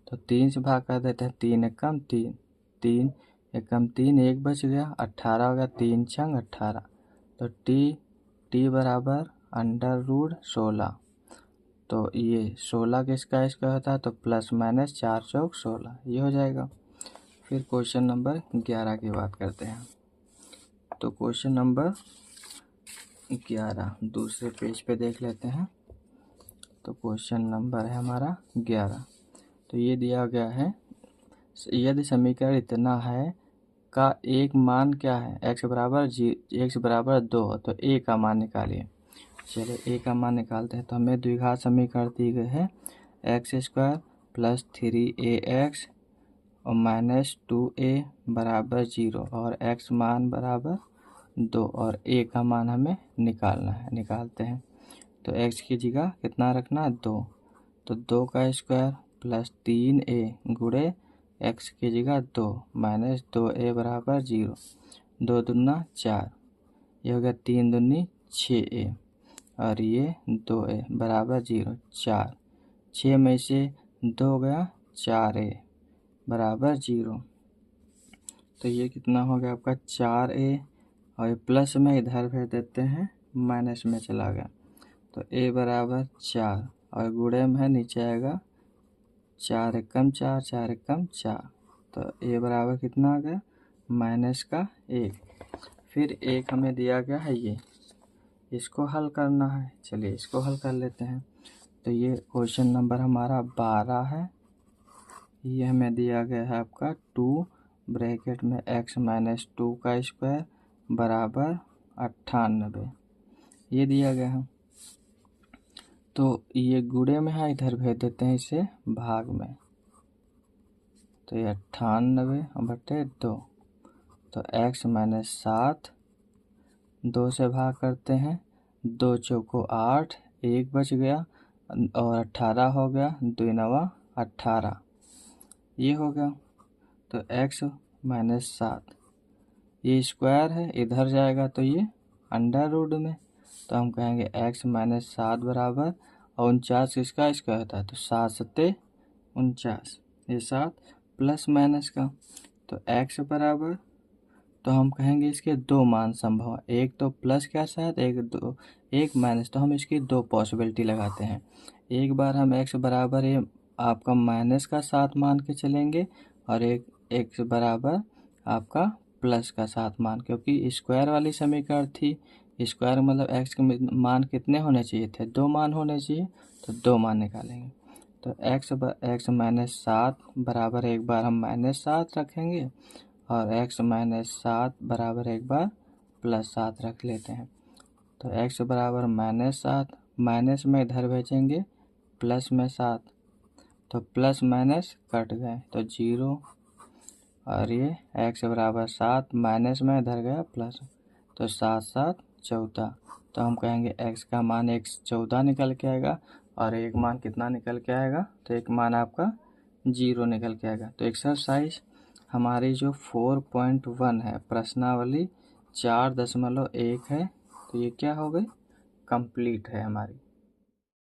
[SPEAKER 1] तो 3 से भाग कर देते हैं, 3 एकम 3, 3 एकम 3, 1 बच गया, 18 हो गया, 3 छंग 18। तो t बराबर अंडर रूट 16। तो ये 16 किसका स्क्वायर होता है, तो +-4 चौक 16, ये हो जाएगा। फिर क्वेश्चन नंबर 11 की बात करते हैं। तो क्वेश्चन नंबर 11 दूसरे पेज पे देख लेते हैं। तो क्वेश्चन नंबर है हमारा 11। तो ये दिया गया है, यदि समीकरण इतना है का एक मान क्या है, x बराबर 2, तो a का मान निकालिए। चलिए a का मान निकालते हैं। तो हमें द्विघात समीकरण दी गई है x² + 3ax और -2a बराबर 0 और x मान बराबर 2 और a का मान हमें निकालना है। निकालते हैं। तो x की जगह कितना रखना है, 2। तो 2 का स्क्वायर प्लस 3a गुणे x की जगह 2 -2a बराबर 0। 2 दूना 4, ये हो गया 3 दूनी 6a और ये 2a बराबर 0। 4, 6 में से 2 गया 4a बराबर 0। तो ये कितना हो गया आपका 4a और ये प्लस में इधर भेज देते हैं, माइनस में चला गया। तो a बराबर 4 और गुणे में है, नीचे आएगा 4 एकम 4, 4 एकम 4। तो a बराबर कितना आ गया, -1। फिर एक हमें दिया गया है ये, इसको हल करना है। चलिए इसको हल कर लेते हैं। तो ये क्वेश्चन नंबर हमारा 12 है। ये हमें दिया गया है आपका 2 ब्रैकेट में x - 2 का स्क्वायर बराबर 98, ये दिया गया है। तो ये गुणे में है, इधर भेज देते हैं इसे भाग में। तो ये 98/2। तो x - 7 2 से भाग करते हैं, 2 चौको 8, 1 बच गया और 18 हो गया, 2 9 18, ये हो गया। तो x - 7 ये स्क्वायर है, इधर जाएगा तो ये अंडर रूट में। तो हम कहेंगे x - 7 बराबर, और 49 किसका स्क्वायर होता है, तो 7 7 49, ये 7 प्लस माइनस का। तो x बराबर, तो हम कहेंगे इसके दो मान संभव है, एक तो प्लस क्या शायद, एक माइनस। तो हम इसकी दो पॉसिबिलिटी लगाते हैं। एक बार हम x बराबर ये आपका माइनस का 7 मान के चलेंगे और एक x बराबर आपका प्लस का 7 मान, क्योंकि स्क्वायर वाली समीकरण थी। स्क्वायर मतलब x के मान कितने होने चाहिए थे, 2 मान होने चाहिए। तो 2 मान निकालेंगे। तो x - 7 बराबर एक बार हम -7 रखेंगे और x - 7 बराबर एक बार +7 रख लेते हैं। तो x बराबर -7, माइनस में इधर भेजेंगे प्लस में 7, तो प्लस माइनस कट गए तो 0 और ये x बराबर 7, माइनस में इधर गया प्लस, तो 7 7 14। तो हम कहेंगे x का मान 14 निकल के आएगा और एक मान कितना निकल के आएगा, तो एक मान आपका 0 निकल के आएगा। तो एक्सरसाइज हमारी जो 4.1 है, प्रश्नावली 4.1 है, तो ये क्या हो गई, कंप्लीट है हमारी।